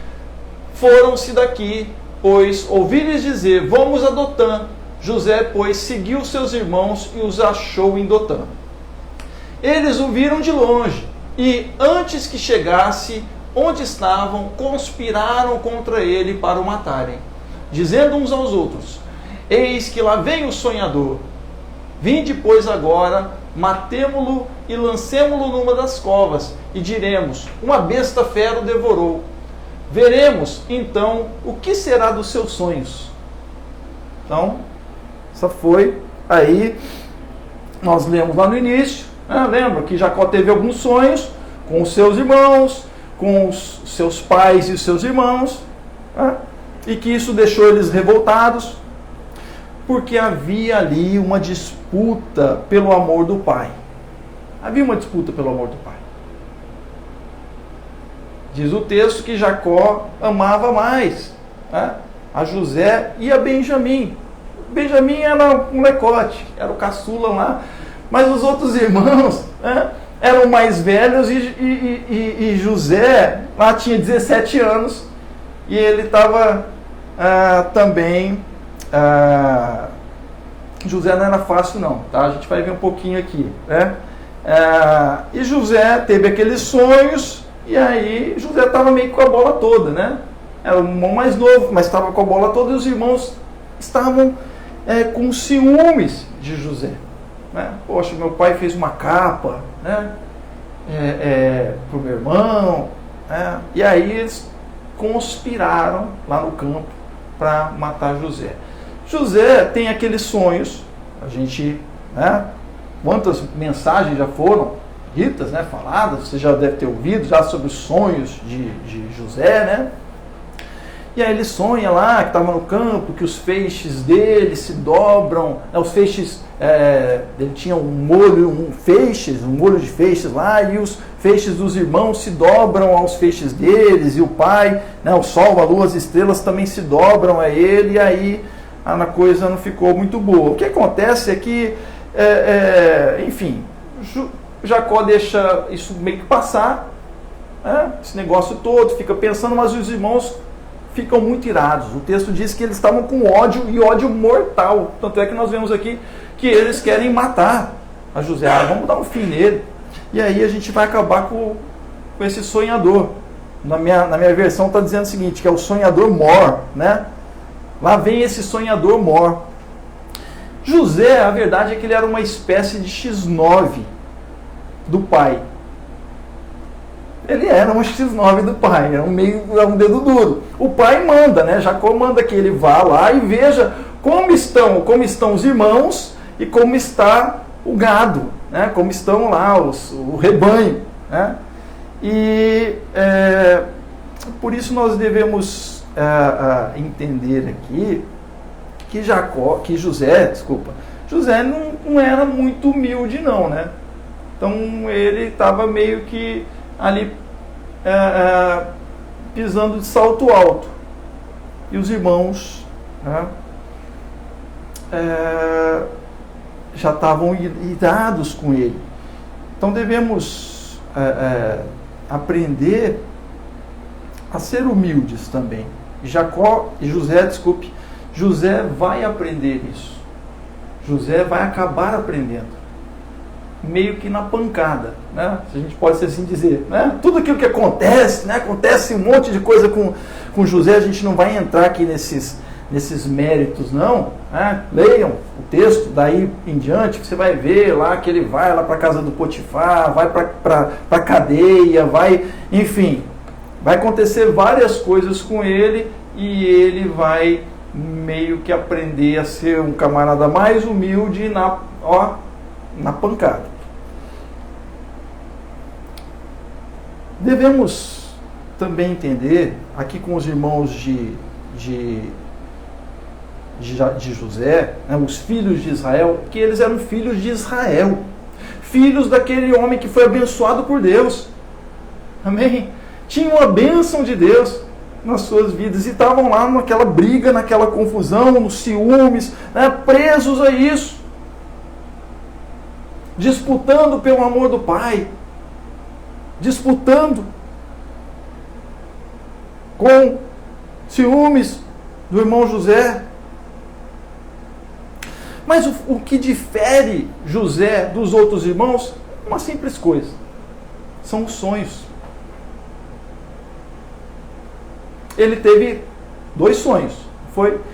foram-se daqui, pois ouvi-lhes dizer, vamos a Dotã. José, pois, seguiu seus irmãos e os achou em Dotã. Eles o viram de longe, e antes que chegasse onde estavam, conspiraram contra ele para o matarem, dizendo uns aos outros, eis que lá vem o sonhador, vinde pois agora, matemo-lo e lancemo-lo numa das covas, e diremos, uma besta fera o devorou, veremos então o que será dos seus sonhos. Então, essa foi, aí nós lemos lá no início, lembra que Jacó teve alguns sonhos com os seus irmãos, com os seus pais e os seus irmãos, e que isso deixou eles revoltados, porque havia ali uma disputa pelo amor do pai. Havia uma disputa pelo amor do pai. Diz o texto que Jacó amava mais a José e a Benjamim. Benjamim era um molecote, era o caçula lá, mas os outros irmãos, né, eram mais velhos e José lá tinha 17 anos e ele estava também... José não era fácil não, tá? A gente vai ver um pouquinho aqui, né? E José teve aqueles sonhos e aí José estava meio com a bola toda, né? Era o irmão mais novo, mas estava com a bola toda e os irmãos estavam com ciúmes de José, né? Poxa, meu pai fez uma capa, né? Para o meu irmão, né? E aí eles conspiraram lá no campo para matar José. José tem aqueles sonhos, a gente, né? Quantas mensagens já foram ditas, né? Faladas, você já deve ter ouvido já sobre os sonhos de José, né? E aí ele sonha lá, que estava no campo, que os feixes dele se dobram, né, os feixes, ele tinha um molho de feixes lá, e os feixes dos irmãos se dobram aos feixes deles, e o pai, né, o sol, a lua, as estrelas também se dobram a ele, e aí a coisa não ficou muito boa. O que acontece é que, enfim, Jacó deixa isso meio que passar, né, esse negócio todo, fica pensando, mas os irmãos ficam muito irados. O texto diz que eles estavam com ódio e ódio mortal. Tanto é que nós vemos aqui que eles querem matar a José. Vamos dar um fim nele. E aí a gente vai acabar com esse sonhador. Na minha versão está dizendo o seguinte, que é o sonhador mor, né? Lá vem esse sonhador mor. José, a verdade é que ele era uma espécie de X9 do pai. Ele era um X9 do pai, era um dedo duro. O pai manda, né? Jacó manda que ele vá lá e veja como estão os irmãos e como está o gado, né? Como estão lá o rebanho, né? E por isso nós devemos entender aqui que José não era muito humilde não, né? Então ele estava meio que ali pisando de salto alto. E os irmãos, né, já estavam irados com ele. Então devemos aprender a ser humildes também. José vai aprender isso. José vai acabar aprendendo. Meio que na pancada, né? Se a gente pode assim dizer, né? Tudo aquilo que acontece, né? Acontece um monte de coisa com José, a gente não vai entrar aqui nesses méritos, não, né? Leiam o texto, daí em diante, que você vai ver lá que ele vai lá para a casa do Potifar, vai para a cadeia, enfim, vai acontecer várias coisas com ele e ele vai meio que aprender a ser um camarada mais humilde na pancada. Devemos também entender, aqui com os irmãos de José, né, os filhos de Israel, que eles eram filhos de Israel, filhos daquele homem que foi abençoado por Deus. Amém? Tinham a bênção de Deus nas suas vidas e estavam lá naquela briga, naquela confusão, nos ciúmes, né, presos a isso, disputando pelo amor do Pai, disputando com ciúmes do irmão José. Mas o que difere José dos outros irmãos é uma simples coisa: são os sonhos. Ele teve 2 sonhos.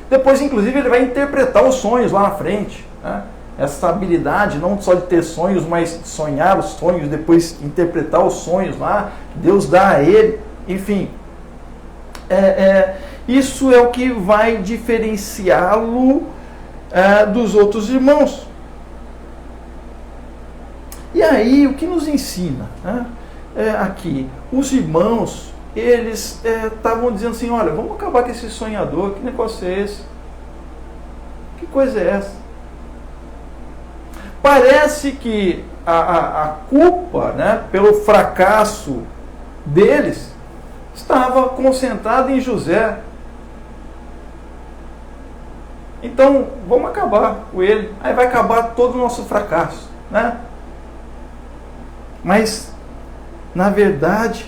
Depois, inclusive, ele vai interpretar os sonhos lá na frente, né? Essa habilidade, não só de ter sonhos, mas sonhar os sonhos, depois interpretar os sonhos lá, Deus dá a ele, enfim. Isso é o que vai diferenciá-lo dos outros irmãos. E aí, o que nos ensina, né? Aqui, os irmãos, eles estavam dizendo assim, olha, vamos acabar com esse sonhador, que negócio é esse? Que coisa é essa? Parece que a culpa, né, pelo fracasso deles estava concentrada em José. Então, vamos acabar com ele. Aí vai acabar todo o nosso fracasso, né? Mas, na verdade,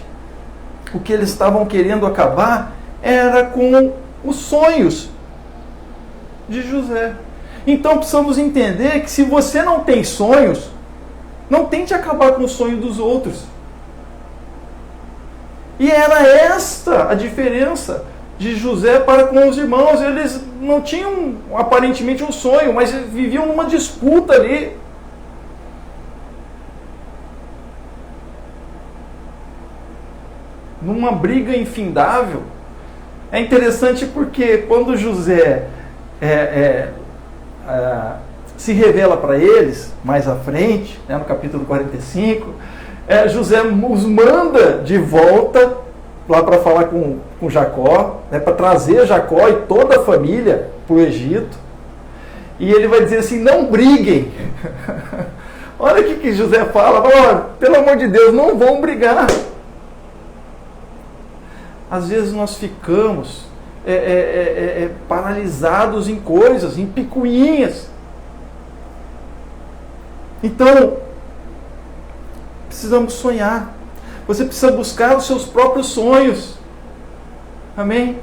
o que eles estavam querendo acabar era com os sonhos de José. Então, precisamos entender que se você não tem sonhos, não tente acabar com o sonho dos outros. E era esta a diferença de José para com os irmãos. Eles não tinham aparentemente um sonho, mas viviam numa disputa ali. Numa briga infindável. É interessante porque quando José se revela para eles, mais à frente, né, no capítulo 45, José os manda de volta lá para falar com Jacó, né, para trazer Jacó e toda a família para o Egito. E ele vai dizer assim, não briguem. Olha o que José fala, pelo amor de Deus, não vão brigar. Às vezes nós ficamos paralisados em coisas, em picuinhas. Então, precisamos sonhar. Você precisa buscar os seus próprios sonhos. Amém?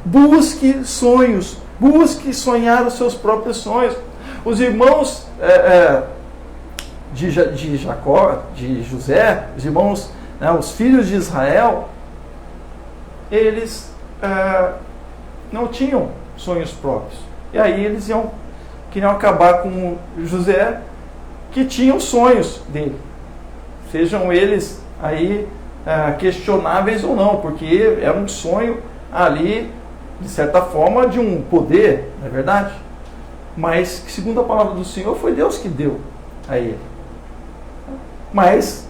Busque sonhos. Busque sonhar os seus próprios sonhos. Os irmãos de Jacó, de José, os irmãos, né, os filhos de Israel, eles não tinham sonhos próprios. E aí eles queriam acabar com José, que tinha os sonhos dele. Sejam eles aí questionáveis ou não, porque era um sonho ali, de certa forma, de um poder, não é verdade? Mas que, segundo a palavra do Senhor, foi Deus que deu a ele. Mas,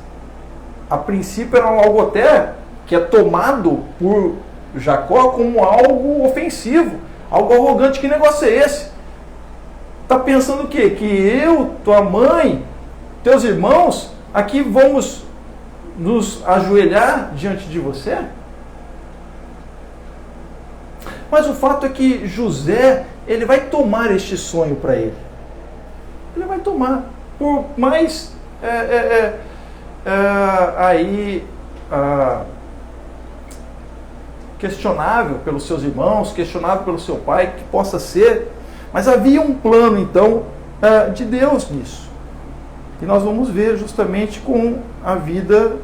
a princípio, era algo até que é tomado por Jacó como algo ofensivo, algo arrogante. Que negócio é esse? Está pensando o quê? Que eu, tua mãe, teus irmãos, aqui vamos nos ajoelhar diante de você? Mas o fato é que José, ele vai tomar este sonho para ele. Ele vai tomar. Por mais questionável pelos seus irmãos, questionável pelo seu pai, que possa ser, mas havia um plano, então, de Deus nisso. E nós vamos ver justamente com a vida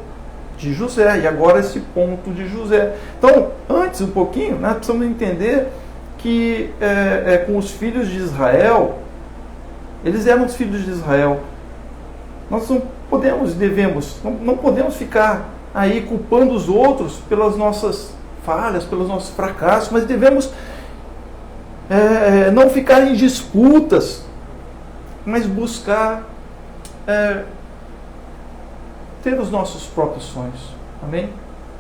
de José, e agora esse ponto de José. Então, antes um pouquinho, nós precisamos entender que com os filhos de Israel, eles eram os filhos de Israel. Nós não podemos, não podemos ficar aí culpando os outros pelas nossas falhas, pelos nossos fracassos, mas devemos não ficar em disputas, mas buscar ter os nossos próprios sonhos. Amém?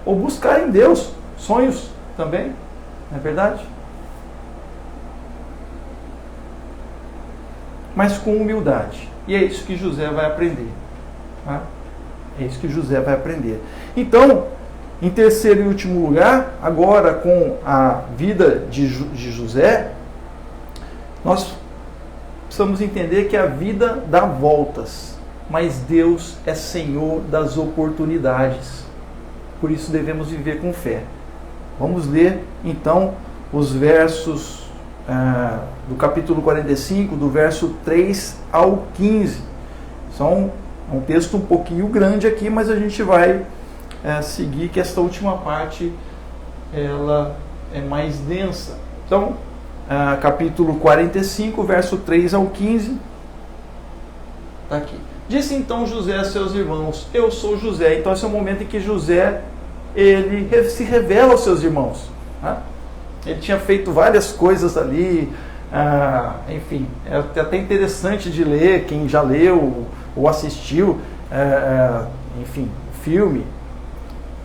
Ou buscar em Deus sonhos também, não é verdade? Mas com humildade. E é isso que José vai aprender. Tá? É isso que José vai aprender. Então, em terceiro e último lugar, agora com a vida de José, nós precisamos entender que a vida dá voltas, mas Deus é Senhor das oportunidades. Por isso devemos viver com fé. Vamos ler então os versos do capítulo 45, do verso 3 ao 15. São um texto um pouquinho grande aqui, mas a gente vai seguir, que esta última parte ela é mais densa. Então, capítulo 45, verso 3 ao 15, está aqui. Disse então José a seus irmãos, eu sou José. Então esse é o momento em que José ele se revela aos seus irmãos. Né? Ele tinha feito várias coisas ali, enfim, é até interessante de ler, quem já leu ou assistiu, enfim, o filme,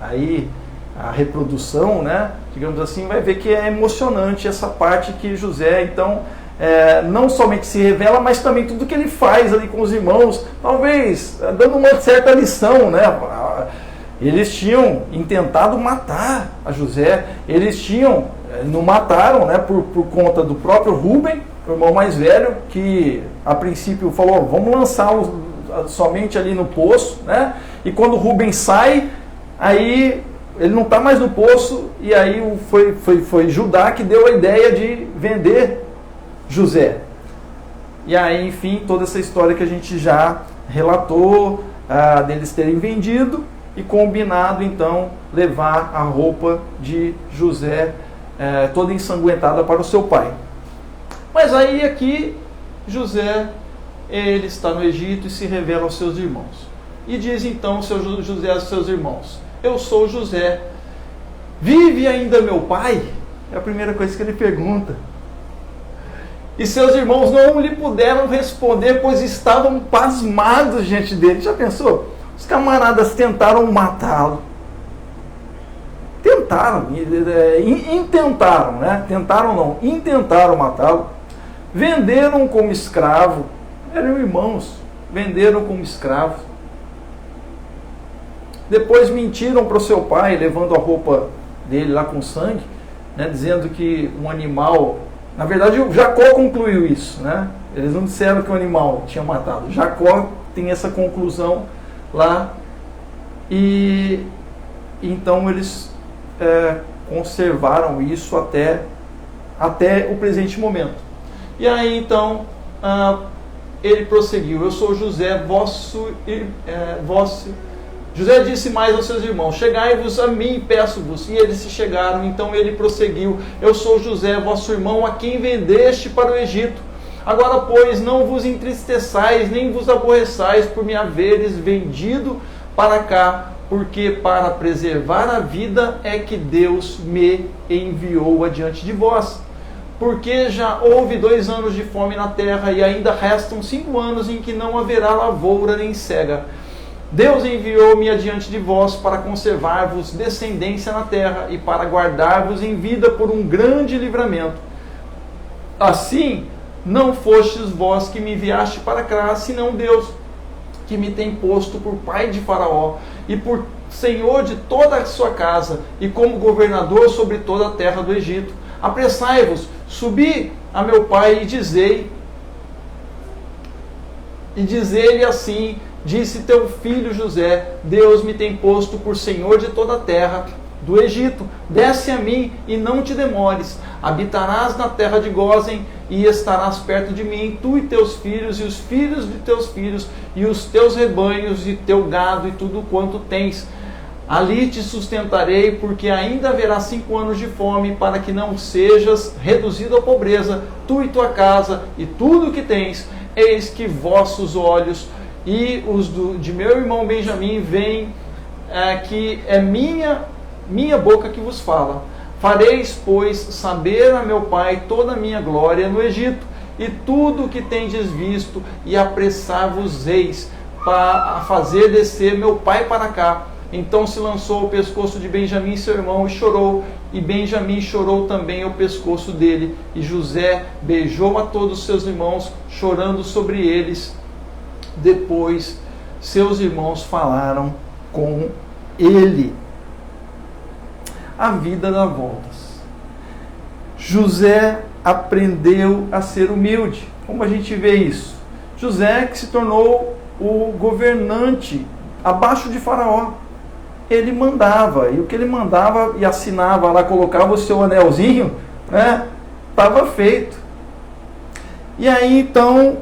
aí a reprodução, né, digamos assim, vai ver que é emocionante essa parte que José, então, não somente se revela, mas também tudo que ele faz ali com os irmãos, talvez dando uma certa lição, né? Eles tinham intentado matar a José, eles não mataram, né, por conta do próprio Rúben, o irmão mais velho, que a princípio falou, vamos lançar somente ali no poço, né? E quando Rubem sai, aí ele não está mais no poço, e aí foi Judá que deu a ideia de vender José. E aí, enfim, toda essa história que a gente já relatou, deles terem vendido e combinado, então, levar a roupa de José toda ensanguentada para o seu pai. Mas aí aqui, José, ele está no Egito e se revela aos seus irmãos. E diz então José aos seus irmãos, eu sou José, vive ainda meu pai? É a primeira coisa que ele pergunta. E seus irmãos não lhe puderam responder, pois estavam pasmados diante dele. Já pensou? Os camaradas tentaram matá-lo. Intentaram, né? Tentaram não, intentaram matá-lo. Venderam como escravo. Eram irmãos, venderam como escravo. Depois mentiram para o seu pai, levando a roupa dele lá com sangue, né? Dizendo que um animal... Na verdade, o Jacó concluiu isso, né? Eles não disseram que o animal tinha matado. Jacó tem essa conclusão lá. E então eles conservaram isso até o presente momento. E aí então ele prosseguiu, eu sou José, José disse mais aos seus irmãos, chegai-vos a mim, peço-vos. E eles se chegaram, então ele prosseguiu, eu sou José, vosso irmão, a quem vendeste para o Egito. Agora, pois, não vos entristeçais, nem vos aborreçais por me haveres vendido para cá, porque para preservar a vida é que Deus me enviou adiante de vós. Porque já houve 2 anos de fome na terra, e ainda restam 5 anos em que não haverá lavoura nem cega. Deus enviou-me adiante de vós para conservar-vos descendência na terra e para guardar-vos em vida por um grande livramento. Assim, não fostes vós que me enviaste para cá, senão Deus, que me tem posto por pai de Faraó e por senhor de toda a sua casa e como governador sobre toda a terra do Egito. Apressai-vos, subi a meu pai e dizei-lhe assim, disse teu filho José, Deus me tem posto por senhor de toda a terra do Egito. Desce a mim e não te demores. Habitarás na terra de Gósen e estarás perto de mim, tu e teus filhos e os filhos de teus filhos e os teus rebanhos e teu gado e tudo quanto tens. Ali te sustentarei, porque ainda haverá 5 anos de fome, para que não sejas reduzido à pobreza, tu e tua casa e tudo o que tens. Eis que vossos olhos e os de meu irmão Benjamim veem que é minha boca que vos fala. Fareis, pois, saber a meu pai toda a minha glória no Egito, e tudo o que tendes visto, e apressar-vos-eis para fazer descer meu pai para cá. Então se lançou ao pescoço de Benjamim, seu irmão, e chorou, e Benjamim chorou também ao pescoço dele, e José beijou a todos os seus irmãos, chorando sobre eles. Depois seus irmãos falaram com ele. A vida dá voltas. José aprendeu a ser humilde. Como a gente vê isso? José que se tornou o governante abaixo de Faraó. Ele mandava, e o que ele mandava e assinava lá, colocava o seu anelzinho, né? Estava feito. E aí então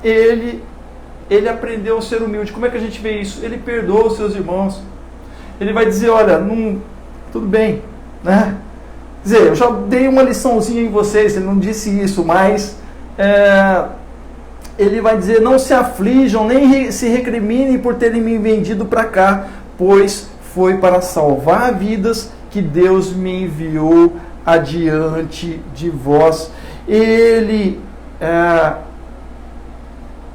ele aprendeu a ser humilde. Como é que a gente vê isso? Ele perdoa os seus irmãos. Ele vai dizer, olha, tudo bem, né? Quer dizer, eu já dei uma liçãozinha em vocês, ele não disse isso, mas ele vai dizer, não se aflijam, nem se recriminem por terem me vendido para cá, pois foi para salvar vidas que Deus me enviou adiante de vós. Ele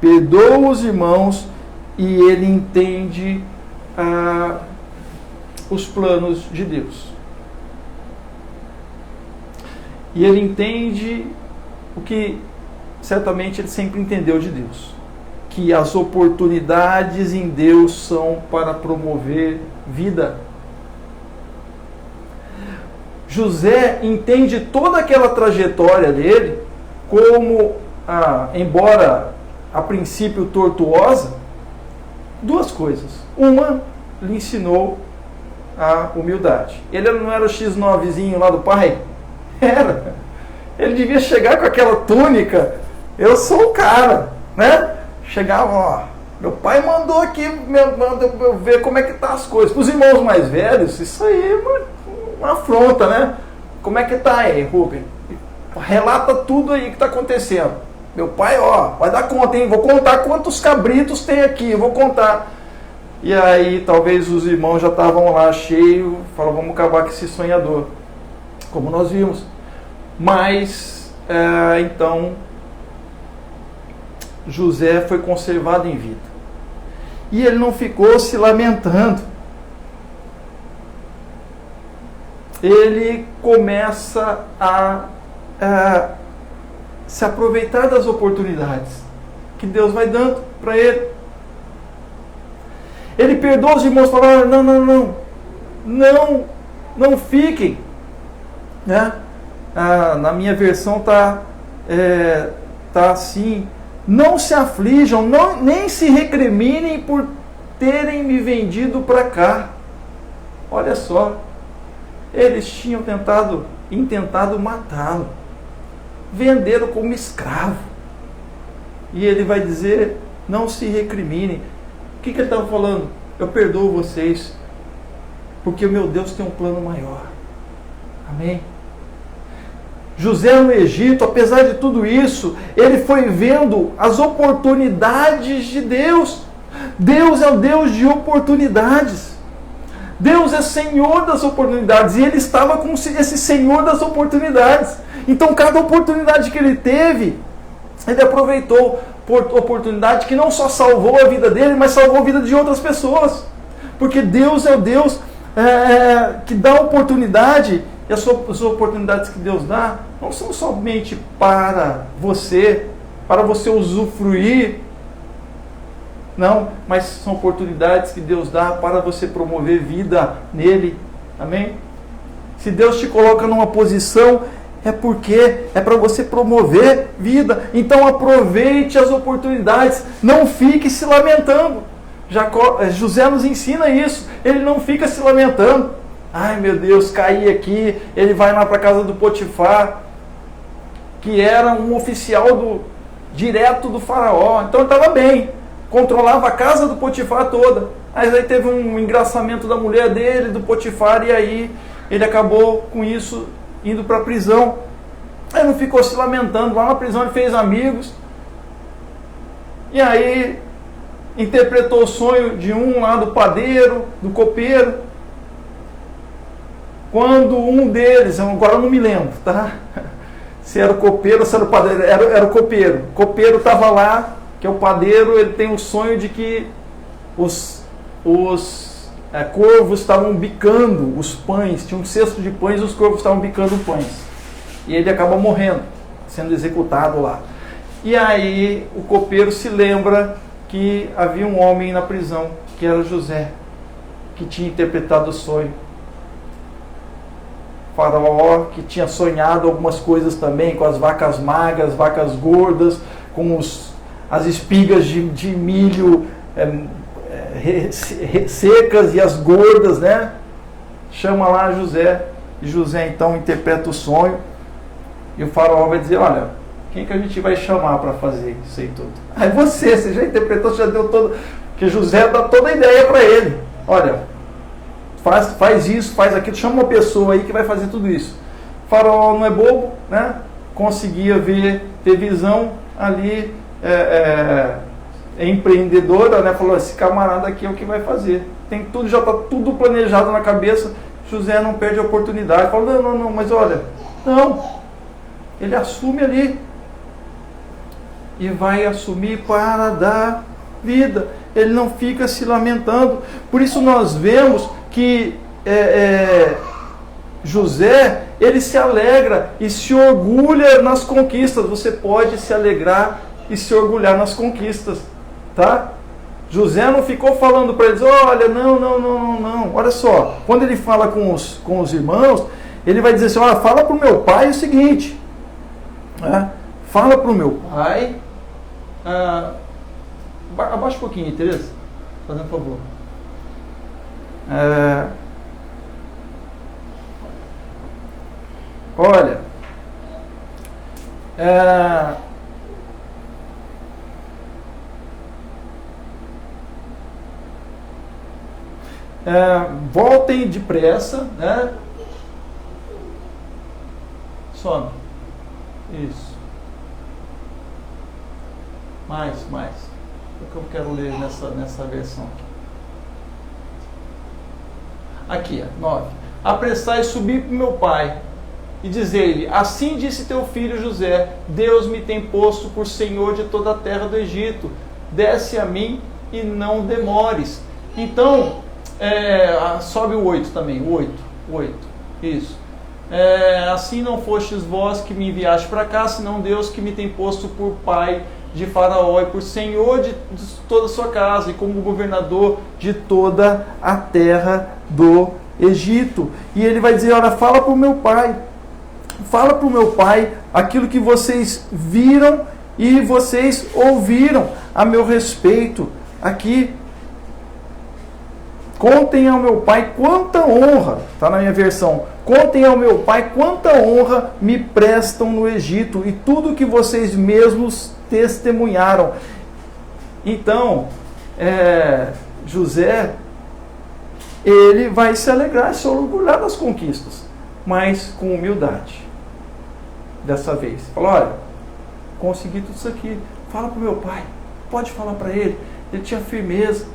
perdoa os irmãos e ele entende os planos de Deus. E ele entende o que certamente ele sempre entendeu de Deus, que as oportunidades em Deus são para promover vida. José entende toda aquela trajetória dele como, embora a princípio tortuosa, duas coisas. Uma, lhe ensinou a humildade. Ele não era o X9zinho lá do pai? Era. Ele devia chegar com aquela túnica, eu sou o cara, né? Chegava, ó, meu pai mandou aqui, mandou eu ver como é que tá as coisas. Para os irmãos mais velhos, isso aí é uma afronta, né? Como é que tá aí, Rubem? Relata tudo aí que está acontecendo. Meu pai, ó, vai dar conta, hein? Vou contar quantos cabritos tem aqui, vou contar. E aí, talvez os irmãos já estavam lá cheios, falaram, vamos acabar com esse sonhador. Como nós vimos. Mas, então, José foi conservado em vida. E ele não ficou se lamentando. Ele começa a se aproveitar das oportunidades que Deus vai dando para ele. Ele perdoa os irmãos, falando, não fiquem, né? Na minha versão tá assim, não se aflijam, nem se recriminem por terem me vendido para cá. Olha só, eles tinham intentado matá-lo, venderam como escravo. E ele vai dizer, não se recriminem. O que ele estava falando? Eu perdoo vocês, porque o meu Deus tem um plano maior. Amém? José no Egito, apesar de tudo isso, ele foi vendo as oportunidades de Deus. Deus é o Deus de oportunidades. Deus é Senhor das oportunidades. E ele estava com esse Senhor das oportunidades. Então, cada oportunidade que ele teve, ele aproveitou. Oportunidade que não só salvou a vida dele, mas salvou a vida de outras pessoas. Porque Deus é o Deus que dá oportunidade. E as oportunidades que Deus dá não são somente para você usufruir. Não, mas são oportunidades que Deus dá para você promover vida nele. Amém? Se Deus te coloca numa posição, é porque é para você promover vida. Então aproveite as oportunidades. Não fique se lamentando. José nos ensina isso. Ele não fica se lamentando. Ai meu Deus, caí aqui. Ele vai lá para a casa do Potifar, que era um oficial direto do faraó. Então ele estava bem. Controlava a casa do Potifar toda. Mas aí teve um engraçamento da mulher dele, do Potifar, e aí ele acabou com isso indo para a prisão. Aí não ficou se lamentando. Lá na prisão ele fez amigos. E aí interpretou o sonho de um lá do padeiro, do copeiro. Quando um deles, agora eu não me lembro, tá? Se era o copeiro ou se era o padeiro, era o copeiro. O copeiro estava lá, que é o padeiro, ele tem um sonho de que os corvos estavam bicando os pães, tinha um cesto de pães e os corvos estavam bicando pães. E ele acaba morrendo, sendo executado lá. E aí o copeiro se lembra que havia um homem na prisão, que era José, que tinha interpretado o sonho. Faraó, que tinha sonhado algumas coisas também, com as vacas magras, vacas gordas, com as espigas de milho secas e as gordas, né? Chama lá José, e José então interpreta o sonho, e o faraó vai dizer, olha, quem que a gente vai chamar para fazer isso aí tudo? Aí você já interpretou, você já deu todo, que José dá toda a ideia para ele, olha, faz isso, faz aquilo, chama uma pessoa aí que vai fazer tudo isso. O faraó não é bobo, né? Conseguia ter visão ali, empreendedora, né? Falou, esse camarada aqui é o que vai fazer. Tem tudo, já está tudo planejado na cabeça. José não perde a oportunidade. Fala, não, mas olha, não. Ele assume ali. E vai assumir para dar vida. Ele não fica se lamentando. Por isso nós vemos que José, ele se alegra e se orgulha nas conquistas. Você pode se alegrar e se orgulhar nas conquistas, tá? José não ficou falando para eles, olha, não. Olha só, quando ele fala com os irmãos, ele vai dizer assim, olha, fala para o meu pai o seguinte, né? fala para o meu pai. Abaixa um pouquinho, Tereza, fazendo favor. Olha, voltem depressa, né? Some. Isso. Mais. O que eu quero ler nessa versão aqui. Aqui, 9. Apressai subir para o meu pai e dizer-lhe: assim disse teu filho José, Deus me tem posto por senhor de toda a terra do Egito, desce a mim e não demores. Então, sobe o 8 também, o 8, isso. Assim não fostes vós que me enviaste para cá, senão Deus que me tem posto por pai de Faraó e por senhor de toda a sua casa e como governador de toda a terra do Egito. E ele vai dizer: olha, fala para o meu pai aquilo que vocês viram e vocês ouviram a meu respeito. Aqui, contem ao meu pai quanta honra, está na minha versão, contem ao meu pai quanta honra me prestam no Egito e tudo que vocês mesmos testemunharam. Então, José, ele vai se alegrar, se orgulhar das conquistas, mas com humildade. Dessa vez, fala: olha, consegui tudo isso aqui, fala para o meu pai, pode falar para ele. Ele tinha firmeza,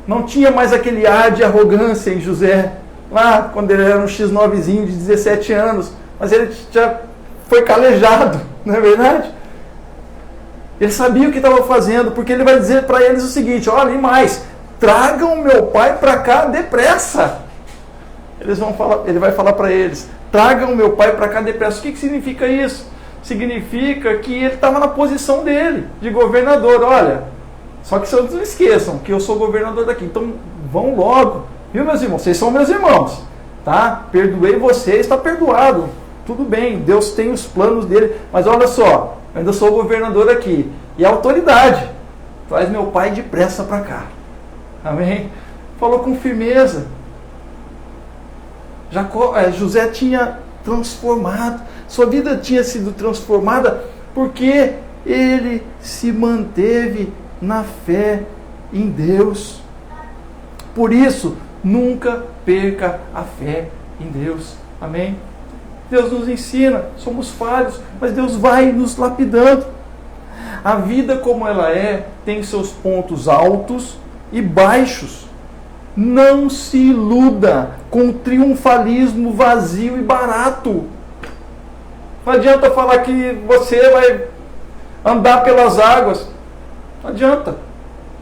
não tinha mais aquele ar de arrogância em José, lá quando ele era um X9zinho de 17 anos, mas ele já foi calejado, não é verdade? Ele sabia o que estava fazendo, porque ele vai dizer para eles o seguinte: olha, e mais, tragam meu pai para cá depressa. Ele vai falar para eles: tragam meu pai para cá depressa. O que significa isso? Significa que ele estava na posição dele, de governador. Olha, só que vocês não esqueçam que eu sou governador daqui, então vão logo, viu, meus irmãos? Vocês são meus irmãos, tá? Perdoei vocês, está perdoado, tudo bem, Deus tem os planos dele, mas olha só, eu ainda sou governador aqui, e a autoridade, traz meu pai depressa para cá, amém? Falou com firmeza. José tinha transformado, sua vida tinha sido transformada porque ele se manteve na fé em Deus. Por isso, nunca perca a fé em Deus. Amém? Deus nos ensina, somos falhos, mas Deus vai nos lapidando. A vida como ela tem seus pontos altos e baixos. Não se iluda com triunfalismo vazio e barato. Não adianta falar que você vai andar pelas águas. Não adianta.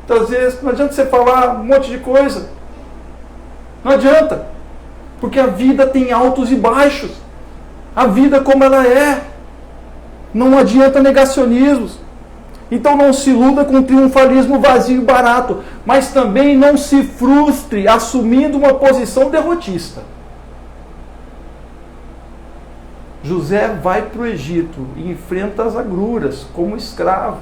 Muitas vezes, não adianta você falar um monte de coisa. Não adianta. Porque a vida tem altos e baixos. A vida como ela é. Não adianta negacionismos. Então não se iluda com triunfalismo vazio e barato. Mas também não se frustre assumindo uma posição derrotista. José vai para o Egito e enfrenta as agruras como escravo.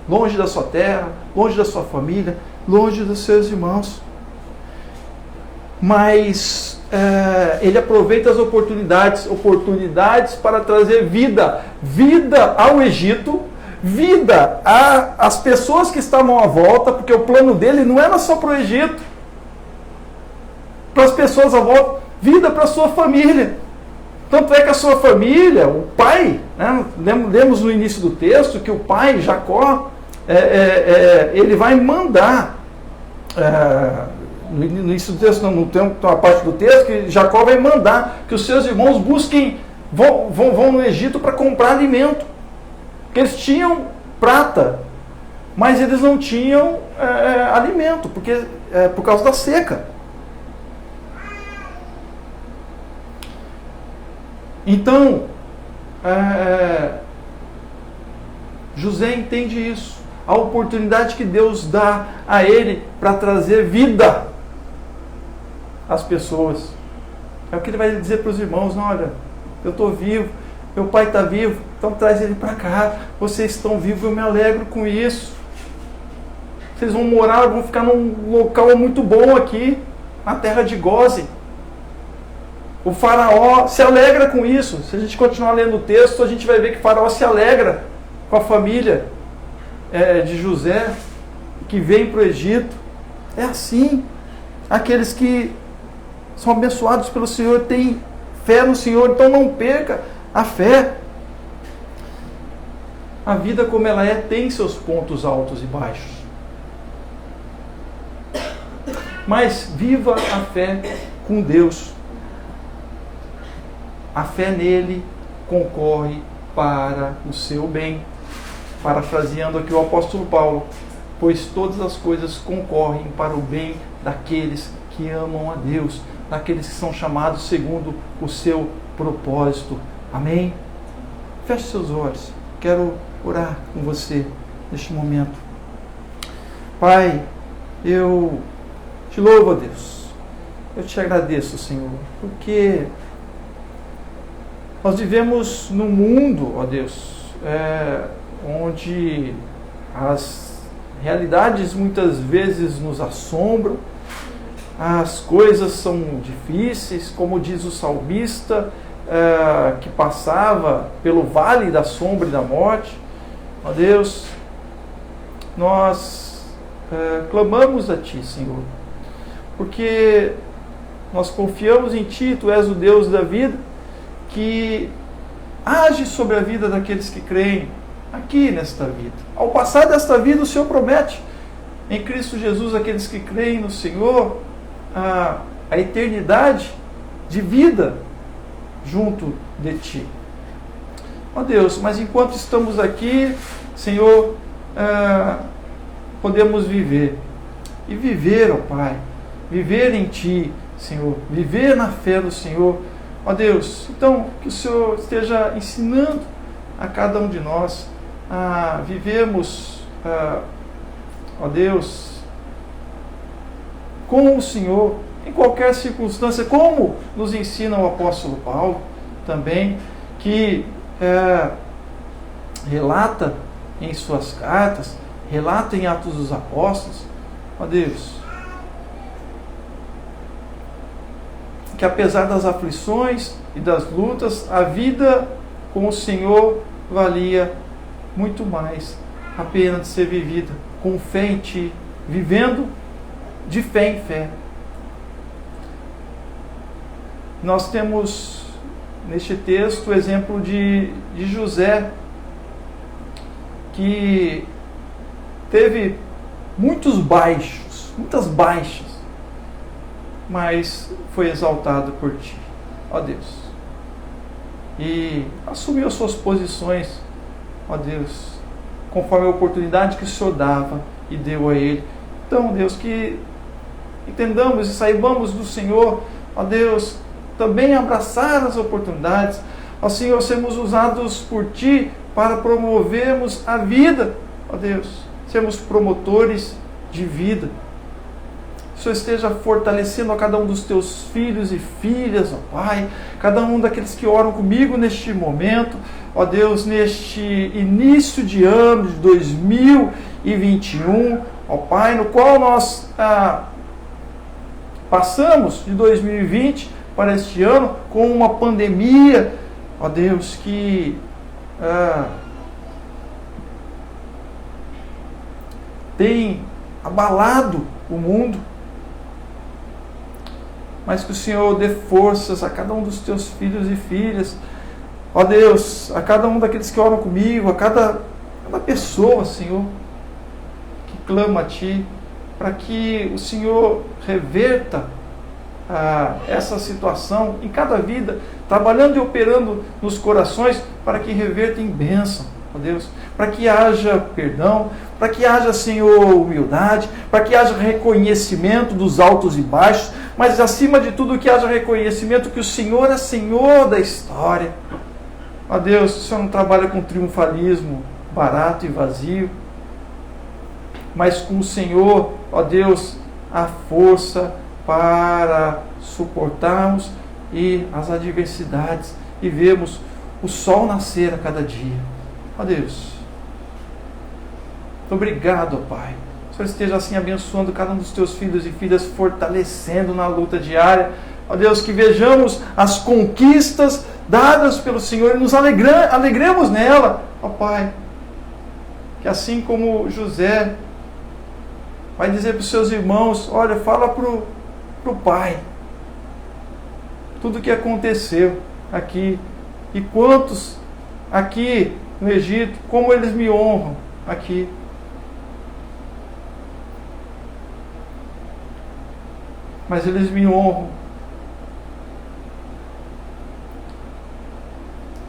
Longe da sua terra, longe da sua família, longe dos seus irmãos. Mas ele aproveita as oportunidades para trazer vida ao Egito, vida às pessoas que estavam à volta, porque o plano dele não era só para o Egito, para as pessoas à volta, vida para a sua família. Tanto é que a sua família, o pai, né, lemos no início do texto que o pai, Jacó, ele vai mandar, no início do texto, não tem uma parte do texto, que Jacó vai mandar que os seus irmãos vão no Egito para comprar alimento. Porque eles tinham prata, mas eles não tinham alimento, por causa da seca. Então, José entende isso, a oportunidade que Deus dá a ele para trazer vida às pessoas. É o que ele vai dizer para os irmãos: não, olha, eu estou vivo, meu pai está vivo, então traz ele para cá. Vocês estão vivos, eu me alegro com isso. Vocês vão morar, vão ficar num local muito bom aqui, na terra de Gósen. O faraó se alegra com isso. Se a gente continuar lendo o texto, a gente vai ver que o faraó se alegra com a família de José, que vem para o Egito. É assim. Aqueles que são abençoados pelo Senhor têm fé no Senhor, então não perca a fé. A vida como ela é tem seus pontos altos e baixos. Mas viva a fé com Deus. A fé nele concorre para o seu bem. Parafraseando aqui o apóstolo Paulo, pois todas as coisas concorrem para o bem daqueles que amam a Deus, daqueles que são chamados segundo o seu propósito. Amém? Feche seus olhos. Quero orar com você neste momento. Pai, eu te louvo, a Deus. Eu te agradeço, Senhor, porque nós vivemos num mundo, ó Deus, onde as realidades muitas vezes nos assombram, as coisas são difíceis, como diz o salmista, que passava pelo vale da sombra e da morte. Ó Deus, nós clamamos a Ti, Senhor, porque nós confiamos em Ti, Tu és o Deus da vida, que age sobre a vida daqueles que creem aqui nesta vida. Ao passar desta vida, o Senhor promete em Cristo Jesus, aqueles que creem no Senhor, a eternidade de vida junto de Ti. Ó Deus, mas enquanto estamos aqui, Senhor, podemos viver. E viver, ó Pai, viver em Ti, Senhor, viver na fé do Senhor. Ó Deus, então que o Senhor esteja ensinando a cada um de nós a vivermos, ó Deus, com o Senhor em qualquer circunstância, como nos ensina o apóstolo Paulo também, que relata em suas cartas, relata em Atos dos Apóstolos, ó Deus, que apesar das aflições e das lutas, a vida com o Senhor valia muito mais a pena de ser vivida com fé em Ti, vivendo de fé em fé. Nós temos neste texto o exemplo de José, que teve muitas baixas, mas foi exaltado por Ti, ó Deus, e assumiu as suas posições, ó Deus, conforme a oportunidade que o Senhor dava e deu a ele. Então, Deus, que entendamos e saibamos do Senhor, ó Deus, também abraçar as oportunidades, ó Senhor, sermos usados por Ti para promovermos a vida, ó Deus, sermos promotores de vida. O Senhor esteja fortalecendo a cada um dos Teus filhos e filhas, ó Pai, cada um daqueles que oram comigo neste momento, ó Deus, neste início de ano de 2021, ó Pai, no qual nós passamos de 2020 para este ano com uma pandemia, ó Deus, que tem abalado o mundo, mas que o Senhor dê forças a cada um dos Teus filhos e filhas, ó Deus, a cada um daqueles que oram comigo, a cada pessoa, Senhor, que clama a Ti, para que o Senhor reverta essa situação em cada vida, trabalhando e operando nos corações, para que reverta em bênção, ó Deus, para que haja perdão, para que haja, Senhor, humildade, para que haja reconhecimento dos altos e baixos, mas acima de tudo que haja reconhecimento que o Senhor é Senhor da história. Ó Deus, o Senhor não trabalha com triunfalismo barato e vazio, mas com o Senhor, ó Deus, a força para suportarmos e as adversidades e vemos o sol nascer a cada dia. Ó Deus, obrigado, ó Pai. O Senhor esteja assim abençoando cada um dos teus filhos e filhas, fortalecendo na luta diária. Ó Deus, que vejamos as conquistas dadas pelo Senhor e nos alegremos nela, ó Pai. Que assim como José vai dizer para os seus irmãos, olha, fala para o pai tudo o que aconteceu aqui, e quantos aqui no Egito, como eles me honram aqui. Mas eles me honram.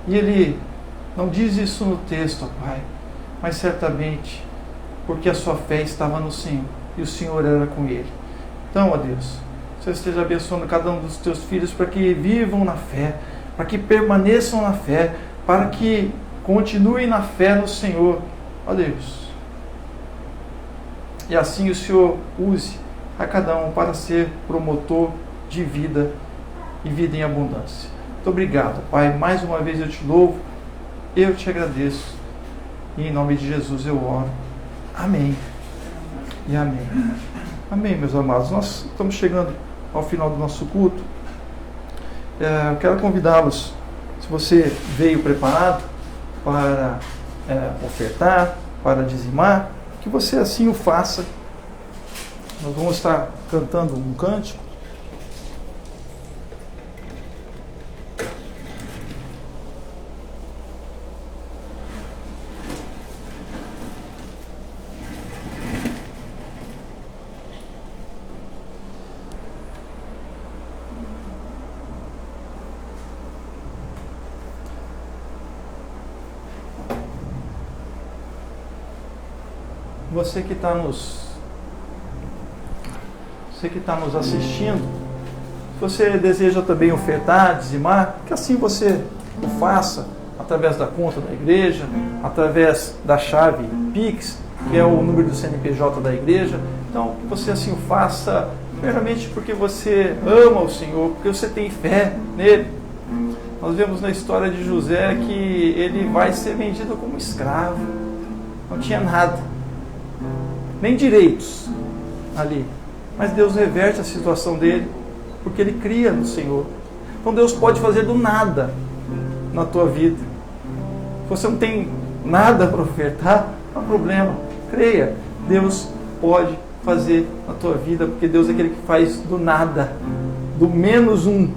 E ele não diz isso no texto, ó Pai, mas certamente porque a sua fé estava no Senhor e o Senhor era com ele. Então, ó Deus, o Senhor esteja abençoando cada um dos teus filhos para que vivam na fé, para que permaneçam na fé, para que continuem na fé no Senhor, ó Deus. E assim o Senhor use a cada um para ser promotor de vida e vida em abundância. Muito obrigado, Pai. Mais uma vez eu te louvo, eu te agradeço. E em nome de Jesus eu oro. Amém. E amém. Amém, meus amados. Nós estamos chegando ao final do nosso culto. Eu quero convidá-los, se você veio preparado para ofertar, para dizimar, que você assim o faça. Nós vamos estar cantando um cântico. Você que está nos assistindo, se você deseja também ofertar, dizimar, que assim você o faça através da conta da igreja, através da chave Pix, que é o número do CNPJ da igreja. Então, que você assim o faça, primeiramente porque você ama o Senhor, porque você tem fé nele. Nós vemos na história de José que ele vai ser vendido como escravo, não tinha nada, nem direitos ali, mas Deus reverte a situação dele, porque ele cria no Senhor. Então Deus pode fazer do nada na tua vida. Se você não tem nada para ofertar, não há problema, creia, Deus pode fazer na tua vida, porque Deus é aquele que faz do nada, do menos um,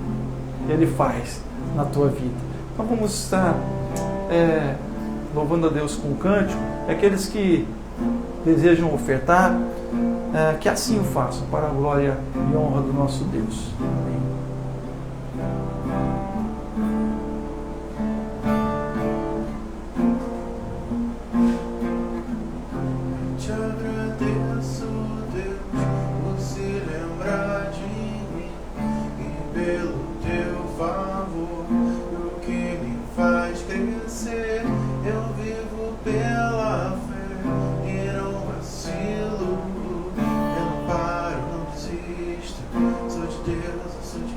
Ele faz na tua vida. Então vamos estar louvando a Deus com um cântico. Aqueles que desejam ofertar, que assim o façam, para a glória e honra do nosso Deus. Amém. Te agradeço, Deus, por se lembrar de mim e pelo teu favor, o que me faz crescer. Eu vivo pela fé e não vacilo, eu não paro, não desisto. Sou de Deus, eu sou de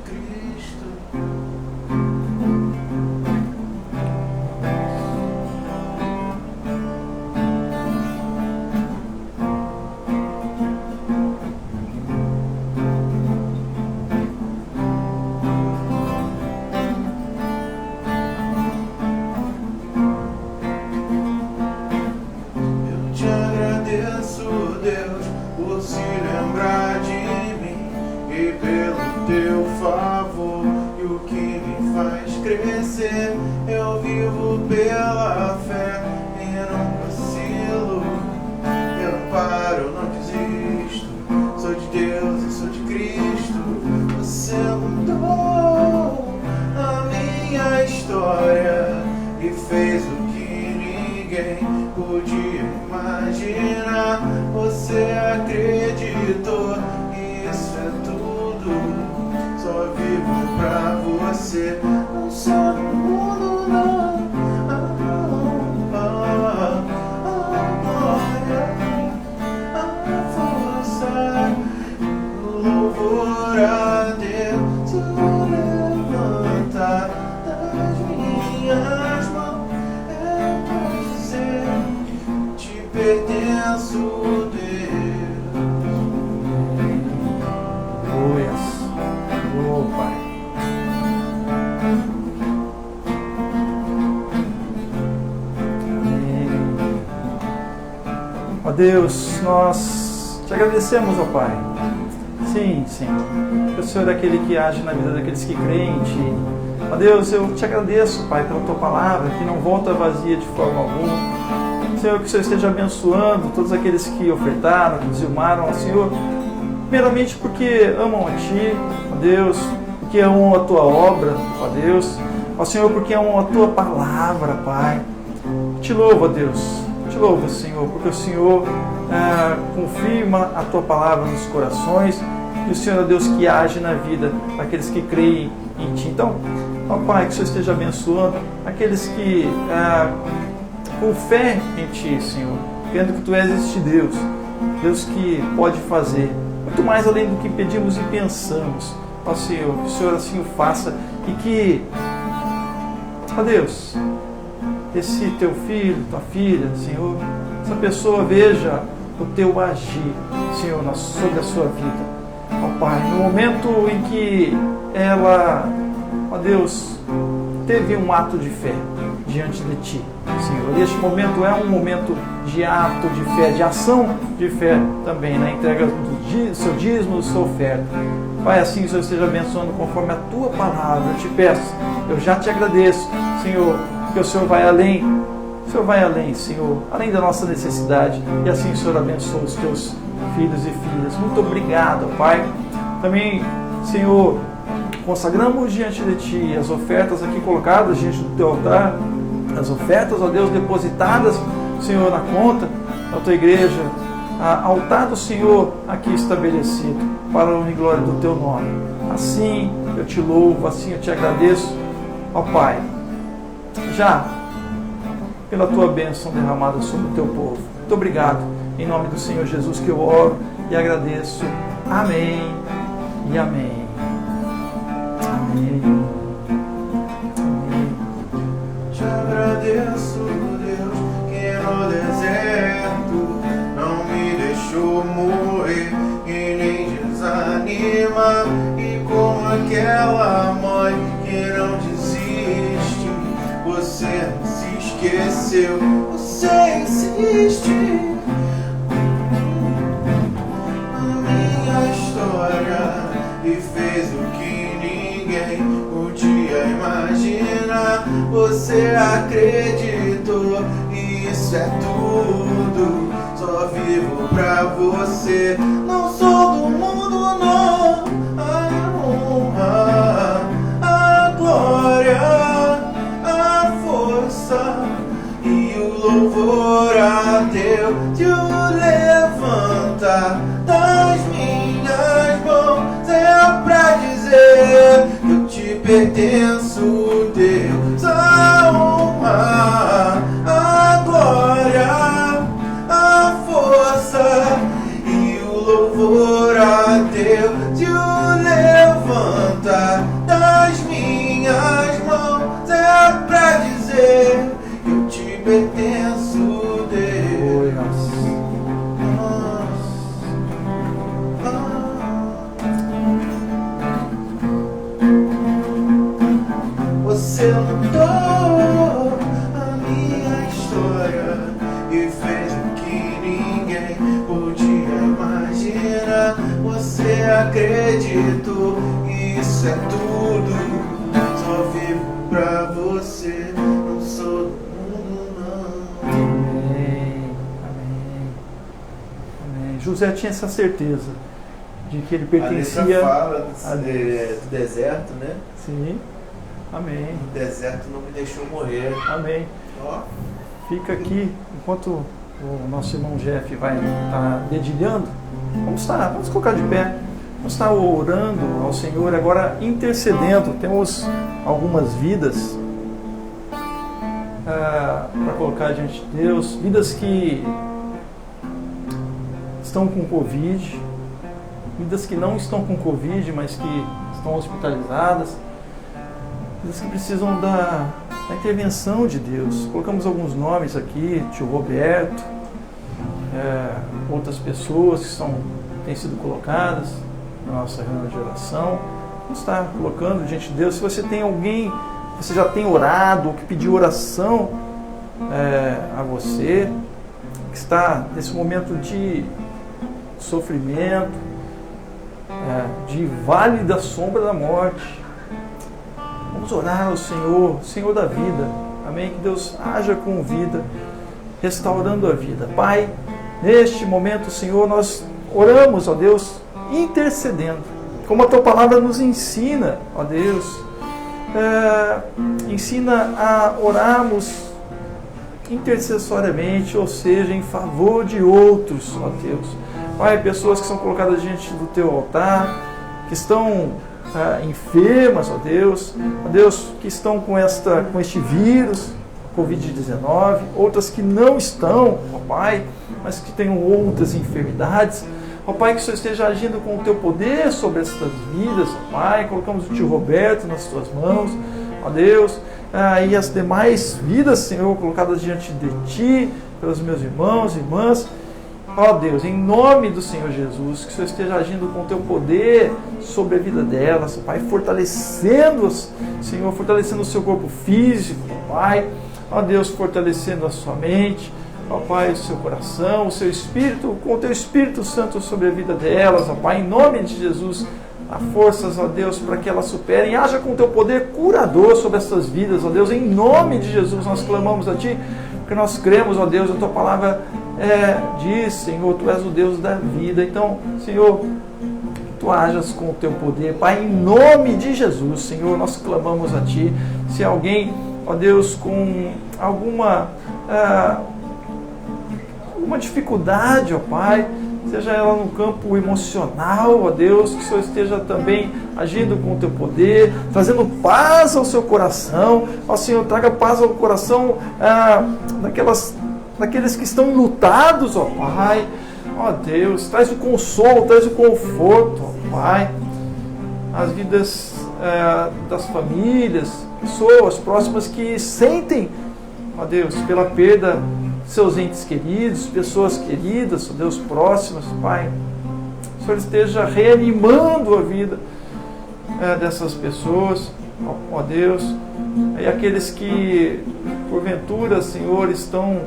Ó Deus, nós te agradecemos, ó Pai. Sim, Senhor. O Senhor é aquele que age na vida daqueles que creem em Ti. Ó Deus, eu te agradeço, Pai, pela Tua palavra, que não volta vazia de forma alguma. Senhor, que o Senhor esteja abençoando todos aqueles que ofertaram, que dizimaram ao Senhor, primeiramente porque amam a Ti, ó Deus, porque amam a Tua obra, ó Deus, ó Senhor, porque amam a Tua palavra, Pai. Te louvo, ó Deus, te louvo, Senhor, porque o Senhor confirma a Tua palavra nos corações, e o Senhor é Deus que age na vida daqueles que creem em Ti. Então, ó Pai, que o Senhor esteja abençoando aqueles que com fé em Ti, Senhor, crendo que Tu és este Deus, Deus que pode fazer muito mais além do que pedimos e pensamos. Ó Senhor, que o Senhor assim o faça e que, ó Deus, esse Teu filho, Tua filha, Senhor, essa pessoa veja o Teu agir, Senhor, sobre a sua vida. Ó Pai, no momento em que ela, ó Deus, teve um ato de fé diante de Ti, Senhor. E este momento é um momento de ato de fé, de ação de fé também, na entrega do seu dízimo, da sua oferta. Pai, assim o Senhor esteja abençoando conforme a Tua palavra. Eu te peço, eu já te agradeço, Senhor, que o Senhor vai além. O Senhor vai além, Senhor, além da nossa necessidade. E assim o Senhor abençoa os Teus filhos e filhas. Muito obrigado, Pai. Também, Senhor, consagramos diante de Ti as ofertas aqui colocadas diante do Teu altar, as ofertas, ó Deus, depositadas, Senhor, na conta da Tua igreja, altar do Senhor aqui estabelecido, para a honra e glória do Teu nome. Assim eu Te louvo, assim eu Te agradeço, ó Pai, já pela Tua bênção derramada sobre o Teu povo. Muito obrigado, em nome do Senhor Jesus que eu oro e agradeço. Amém e amém. Amém. Te agradeço, Deus, que no deserto não me deixou morrer e nem desanima. E como aquela mãe que não desiste, você não se esqueceu, você insiste na minha história e fez o que ninguém podia imaginar. Você acreditou e isso é tudo. Só vivo pra você. Não sou do mundo, não. A honra, a glória, a força e o louvor a Deus. Te levanta das minhas mãos é pra dizer que eu te pertenço, Deus. A honra, a glória, a força e o louvor a Deus. Te levanta das minhas mãos é pra dizer que eu te pertenço, Deus. Você mudou a minha história e fez o que ninguém podia imaginar. Você acreditou, isso é tudo. Só vivo pra você, não sou do mundo, não. Amém. Amém. Amém. José tinha essa certeza de que ele pertencia. A letra fala do deserto, né? Sim. Amém. O deserto não me deixou morrer. Amém. Ó. Fica aqui, enquanto o nosso irmão Jeff vai estar dedilhando, vamos colocar de pé, vamos estar orando ao Senhor, agora intercedendo. Temos algumas vidas para colocar diante de Deus, vidas que estão com Covid, vidas que não estão com Covid, mas que estão hospitalizadas, vidas que precisam da intervenção de Deus. Colocamos alguns nomes aqui, tio Roberto, outras pessoas que têm sido colocadas na nossa reunião de oração. Vamos estar colocando diante de Deus. Se você tem alguém, você já tem orado, ou que pediu oração a você, que está nesse momento de sofrimento, de vale da sombra da morte. Vamos orar ao Senhor, Senhor da vida. Amém? Que Deus haja com vida, restaurando a vida. Pai, neste momento, Senhor, nós oramos, ó Deus, intercedendo, como a Tua Palavra nos ensina, ó Deus. Ensina a orarmos intercessoriamente, ou seja, em favor de outros, ó Deus. Pai, pessoas que são colocadas diante do Teu altar, que estão enfermas, ó Deus, que estão com este vírus, Covid-19, outras que não estão, ó Pai, mas que tenham outras enfermidades. Ó Pai, que o Senhor esteja agindo com o Teu poder sobre estas vidas, ó Pai. Colocamos o Tio Roberto nas Tuas mãos, ó Deus, e as demais vidas, Senhor, colocadas diante de Ti, pelos meus irmãos e irmãs. Ó Deus, em nome do Senhor Jesus, que o Senhor esteja agindo com o Teu poder sobre a vida delas, ó Pai, fortalecendo-as, Senhor, fortalecendo o seu corpo físico, ó Pai. Ó Deus, fortalecendo a sua mente, ó Pai, o seu coração, o seu espírito, com o Teu Espírito Santo sobre a vida delas, ó Pai, em nome de Jesus, dá forças, ó Deus, para que elas superem, haja com o Teu poder curador sobre essas vidas, ó Deus, em nome de Jesus, nós clamamos a Ti, porque nós cremos, ó Deus, a Tua Palavra diz, Senhor, Tu és o Deus da vida. Então, Senhor, Tu hajas com o Teu poder, Pai, em nome de Jesus, Senhor, nós clamamos a Ti. Se alguém, ó Deus, com alguma dificuldade, ó Pai, seja ela no campo emocional, ó Deus, que o Senhor esteja também agindo com o Teu poder, trazendo paz ao seu coração, ó Senhor, traga paz ao coração daqueles que estão lutados, ó Pai, ó Deus, traz o consolo, traz o conforto, ó Pai, as vidas das famílias, pessoas próximas que sentem, ó Deus, pela perda seus entes queridos, pessoas queridas, ó Deus, próximas, Pai. O Senhor esteja reanimando a vida dessas pessoas, ó Deus, e aqueles que, porventura, Senhor, estão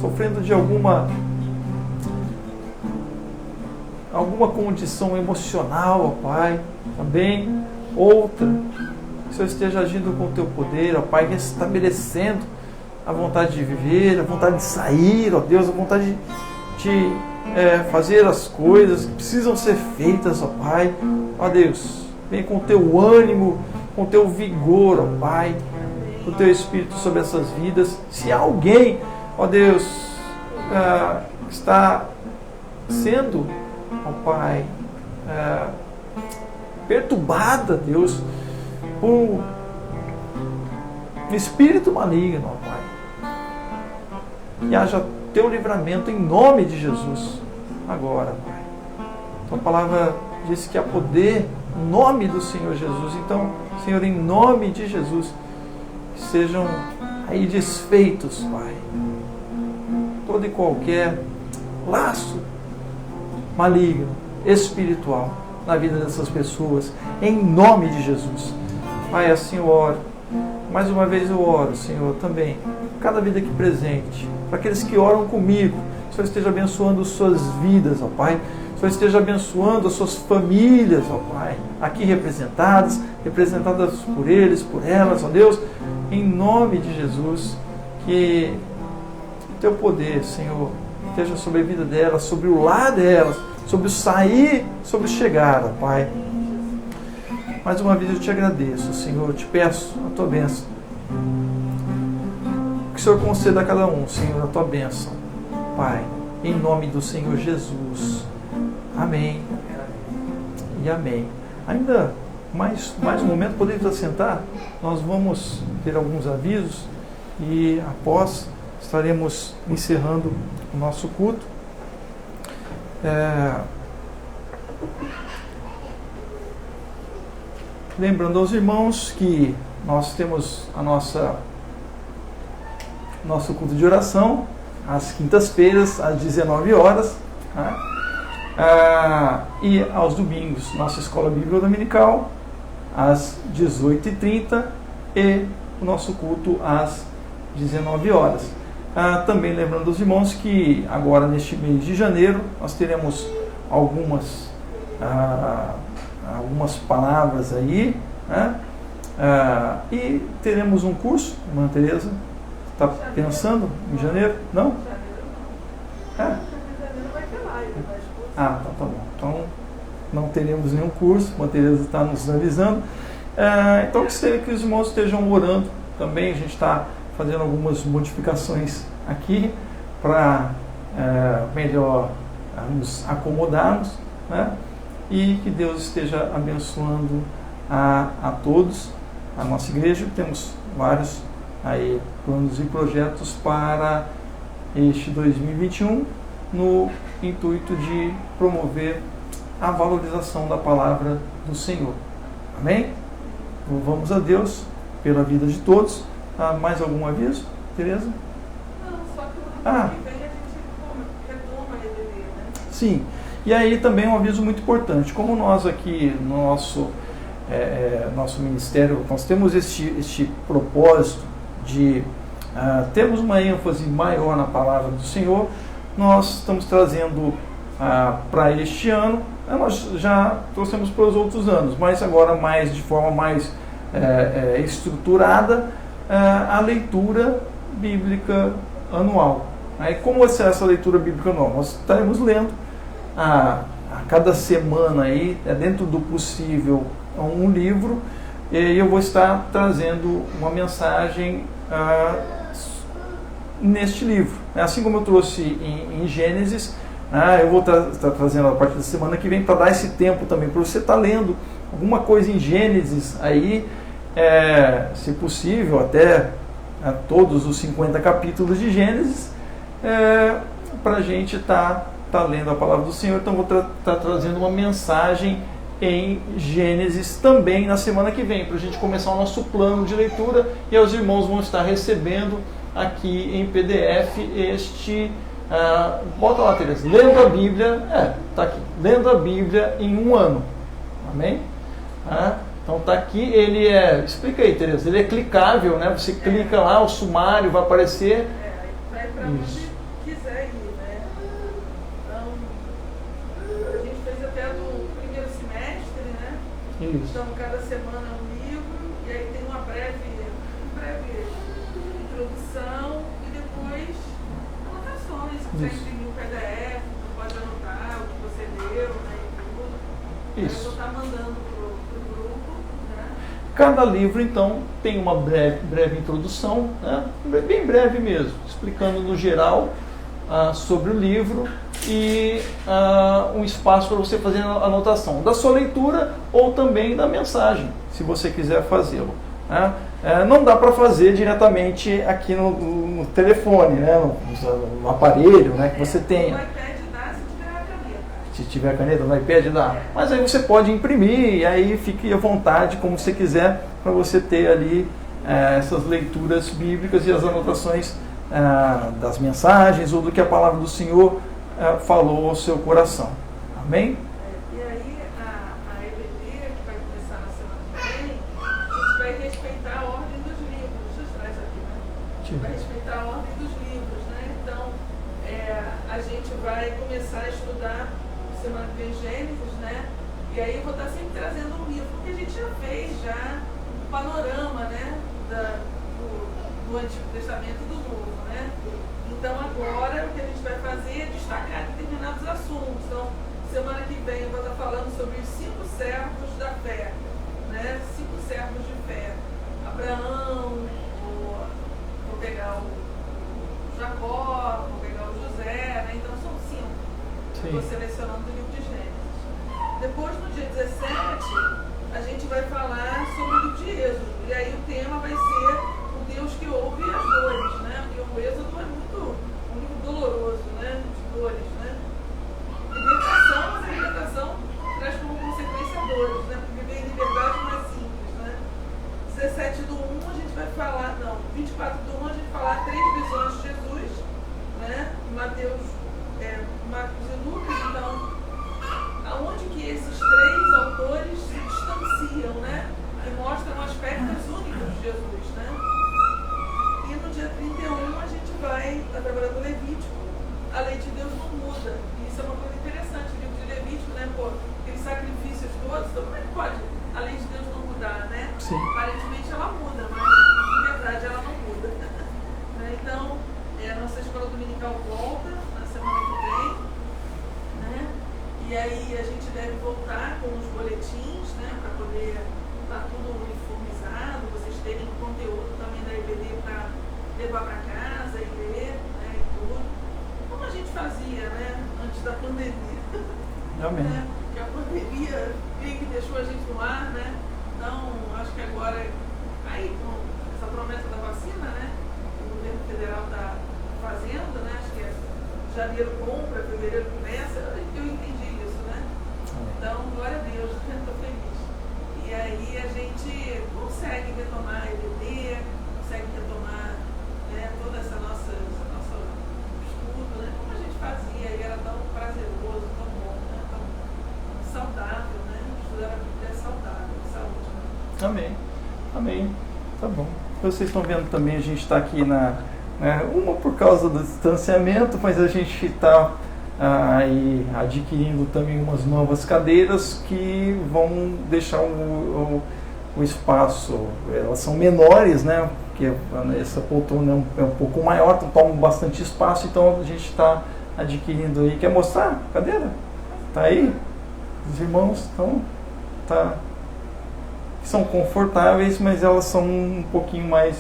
sofrendo de alguma condição emocional, ó Pai, também outra. Que o Senhor esteja agindo com o Teu poder, ó Pai, restabelecendo a vontade de viver, a vontade de sair, ó Deus, a vontade de fazer as coisas que precisam ser feitas, ó Pai. Ó Deus, vem com o Teu ânimo, com o Teu vigor, ó Pai, com o Teu Espírito sobre essas vidas. Se alguém, ó Deus, está sendo, ó Pai, perturbada, Deus, por um espírito maligno, ó Pai, que haja Teu livramento em nome de Jesus, agora, Pai. Tua palavra diz que há poder no nome do Senhor Jesus. Então, Senhor, em nome de Jesus, sejam aí desfeitos, Pai, todo e qualquer laço maligno, espiritual, na vida dessas pessoas, em nome de Jesus. Pai, assim eu oro. Mais uma vez eu oro, Senhor, também, cada vida aqui presente, para aqueles que oram comigo, o Senhor esteja abençoando suas vidas, ó Pai. O Senhor esteja abençoando as suas famílias, ó Pai, aqui representadas por eles, por elas, ó Deus, em nome de Jesus, que o Teu poder, Senhor, esteja sobre a vida delas, sobre o lar delas, sobre o sair, sobre o chegar, ó Pai. Mais uma vez eu Te agradeço, Senhor, eu Te peço a Tua bênção. Que o Senhor conceda a cada um, Senhor, a Tua bênção, Pai, em nome do Senhor Jesus. Amém e amém. Ainda mais um momento, podemos assentar. Nós vamos ter alguns avisos e após estaremos encerrando o nosso culto. Lembrando aos irmãos que nós temos nosso culto de oração às quintas-feiras, às 19 horas, né? E aos domingos, nossa escola bíblica dominical, às 18h30 e o nosso culto às 19 horas. Também lembrando os irmãos que agora neste mês de janeiro nós teremos algumas palavras aí, né? E teremos um curso, irmã Tereza, está pensando em janeiro? Não? Tá bom. Então não teremos nenhum curso, a irmã Tereza está nos avisando. Então que os irmãos estejam orando também, a gente está fazendo algumas modificações aqui para melhor nos acomodarmos, né? E que Deus esteja abençoando a todos, a nossa igreja. Temos vários aí planos e projetos para este 2021 no intuito de promover a valorização da palavra do Senhor. Amém? Louvamos a Deus pela vida de todos. Mais algum aviso, Tereza? Não, só que o ano que vem a gente retoma a EBD, né? Sim. E aí também um aviso muito importante. Como nós aqui no nosso ministério, nós temos este propósito de termos uma ênfase maior na palavra do Senhor, nós estamos trazendo para este ano, nós já trouxemos para os outros anos, mas agora de forma mais estruturada, a leitura bíblica anual. Aí, como vai ser essa leitura bíblica anual? Nós estaremos lendo a cada semana, aí, dentro do possível, um livro, e eu vou estar trazendo uma mensagem neste livro. Assim como eu trouxe em Gênesis, eu vou estar trazendo a partir da semana que vem, para dar esse tempo também, para você estar lendo alguma coisa em Gênesis aí, se possível, até todos os 50 capítulos de Gênesis, para a gente estar lendo a palavra do Senhor. Então vou estar trazendo uma mensagem em Gênesis também na semana que vem, para a gente começar o nosso plano de leitura, e os irmãos vão estar recebendo aqui em PDF bota lá, Tereza, lendo a Bíblia, está aqui, lendo a Bíblia em um ano. Amém? Então está aqui, ele explica aí, Tereza, ele é clicável, né? Você clica lá, o sumário vai aparecer. Vai para onde quiser ir, né? Então, a gente fez até no primeiro semestre, né? Isso. Então, cada semana um livro, e aí tem uma breve introdução, e depois anotações, se você imprimir um PDF, você pode anotar o que você leu, né? E tudo. Isso. Eu vou estar mandando para o grupo, né? Cada livro, então, tem uma breve introdução, né? Bem breve mesmo, explicando no geral sobre o livro e um espaço para você fazer a anotação da sua leitura ou também da mensagem, se você quiser fazê-lo. Né? Não dá para fazer diretamente aqui no telefone, né? no aparelho, né, que você tenha. No iPad dá, se tiver a caneta. Se tiver caneta, no iPad dá. Mas aí você pode imprimir, e aí fique à vontade, como você quiser, para você ter ali essas leituras bíblicas e as anotações das mensagens ou do que a palavra do Senhor falou ao seu coração. Amém? E aí, a EBD, que vai começar na semana que vem, a gente vai respeitar a ordem dos livros. Deixa eu trazer aqui, né? Vai respeitar a ordem dos livros, né? Então, a gente vai começar a estudar semana que vem Gênesis, né? E aí eu vou estar sempre trazendo um livro, porque a gente já fez um panorama, né? Do Antigo Testamento e do Novo, né? Então agora o que a gente vai fazer é destacar determinados assuntos. Então, semana que vem eu vou estar falando sobre os 5 servos da fé, né? 5 servos de fé. Abraão, vou pegar o Jacó, vou pegar o José, né? Então são 5. Estou selecionando o livro de Gênesis. Depois, no dia 17, a gente vai falar sobre o livro de Êxodo. E aí o tema vai ser o Deus que ouve as dores, né? Porque o Êxodo é muito doloroso, né? De dores, né? Libertação, mas a libertação traz como consequência dores, né? Porque viver em liberdade não é simples, né? 17 do 1 a gente vai falar, 24 do 1 a gente vai falar 3 visões de Jesus, né? Mateus, Marcos e Lucas. Então, aonde que esses 3 autores se distanciam, né? E mostram aspectos únicos de Jesus, né? E no dia 31 a gente vai pô, aqueles sacrifícios todos, então como é que pode, além de Deus, não mudar, né? Sim. Aparentemente ela muda, mas na verdade ela não muda. Então, a nossa escola dominical volta na semana que vem, né? E aí a gente deve voltar com os boletins, né? Para poder estar tudo uniformizado, vocês terem conteúdo também da EBD para levar para casa e ler, né? E tudo. Como a gente fazia, né? Antes da pandemia. Amém. Né? Porque a pandemia meio que deixou a gente no ar, né? Então, acho que agora, aí com essa promessa da vacina, né? O governo federal está fazendo, né? Acho que é janeiro compra, fevereiro começa, eu entendi isso, né? Então, glória a Deus, estou feliz. E aí a gente consegue retomar a EBD, consegue retomar, né, toda essa nosso estudo, né? Como a gente fazia, e era tão prazeroso, tão bom, né? Tão saudável, né? Estudar a Bíblia é saudável, saúde. Né? Amém. Amém. Tá bom. Vocês estão vendo também, a gente está aqui uma por causa do distanciamento, mas a gente está aí adquirindo também umas novas cadeiras que vão deixar o espaço, elas são menores, né? Porque essa poltrona é um pouco maior, então toma bastante espaço, então a gente está adquirindo aí. Quer mostrar a cadeira? Tá aí? Os irmãos estão... são confortáveis, mas elas são um pouquinho mais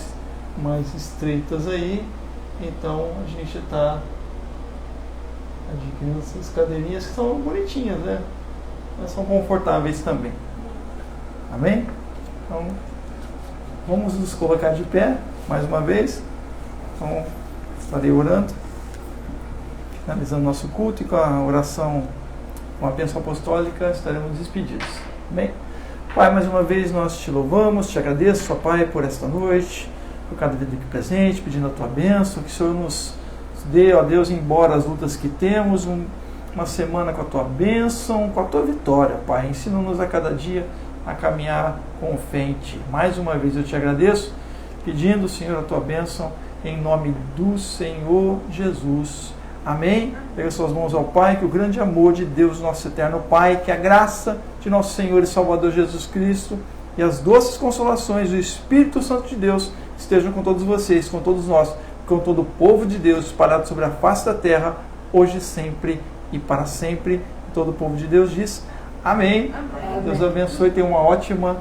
estreitas aí. Então a gente está adquirindo essas cadeirinhas que são bonitinhas, né? Elas são confortáveis também. Amém? Então vamos nos colocar de pé mais uma vez. Então estarei orando, finalizando nosso culto, e com a oração, com a bênção apostólica, estaremos despedidos. Amém? Pai, mais uma vez nós te louvamos, te agradeço, ó Pai, por esta noite, por cada vida aqui presente, pedindo a tua bênção, que o Senhor nos dê, ó Deus, embora as lutas que temos, uma semana com a tua bênção, com a tua vitória, Pai. Ensina-nos a cada dia a caminhar com fé em ti. Mais uma vez eu te agradeço, pedindo, Senhor, a tua bênção, em nome do Senhor Jesus. Amém? Pega suas mãos ao Pai, que o grande amor de Deus, nosso eterno Pai, que a graça de nosso Senhor e Salvador Jesus Cristo e as doces consolações do Espírito Santo de Deus estejam com todos vocês, com todos nós, com todo o povo de Deus espalhado sobre a face da terra, hoje, sempre e para sempre. Todo o povo de Deus diz amém. Amém. Deus abençoe, tenha uma ótima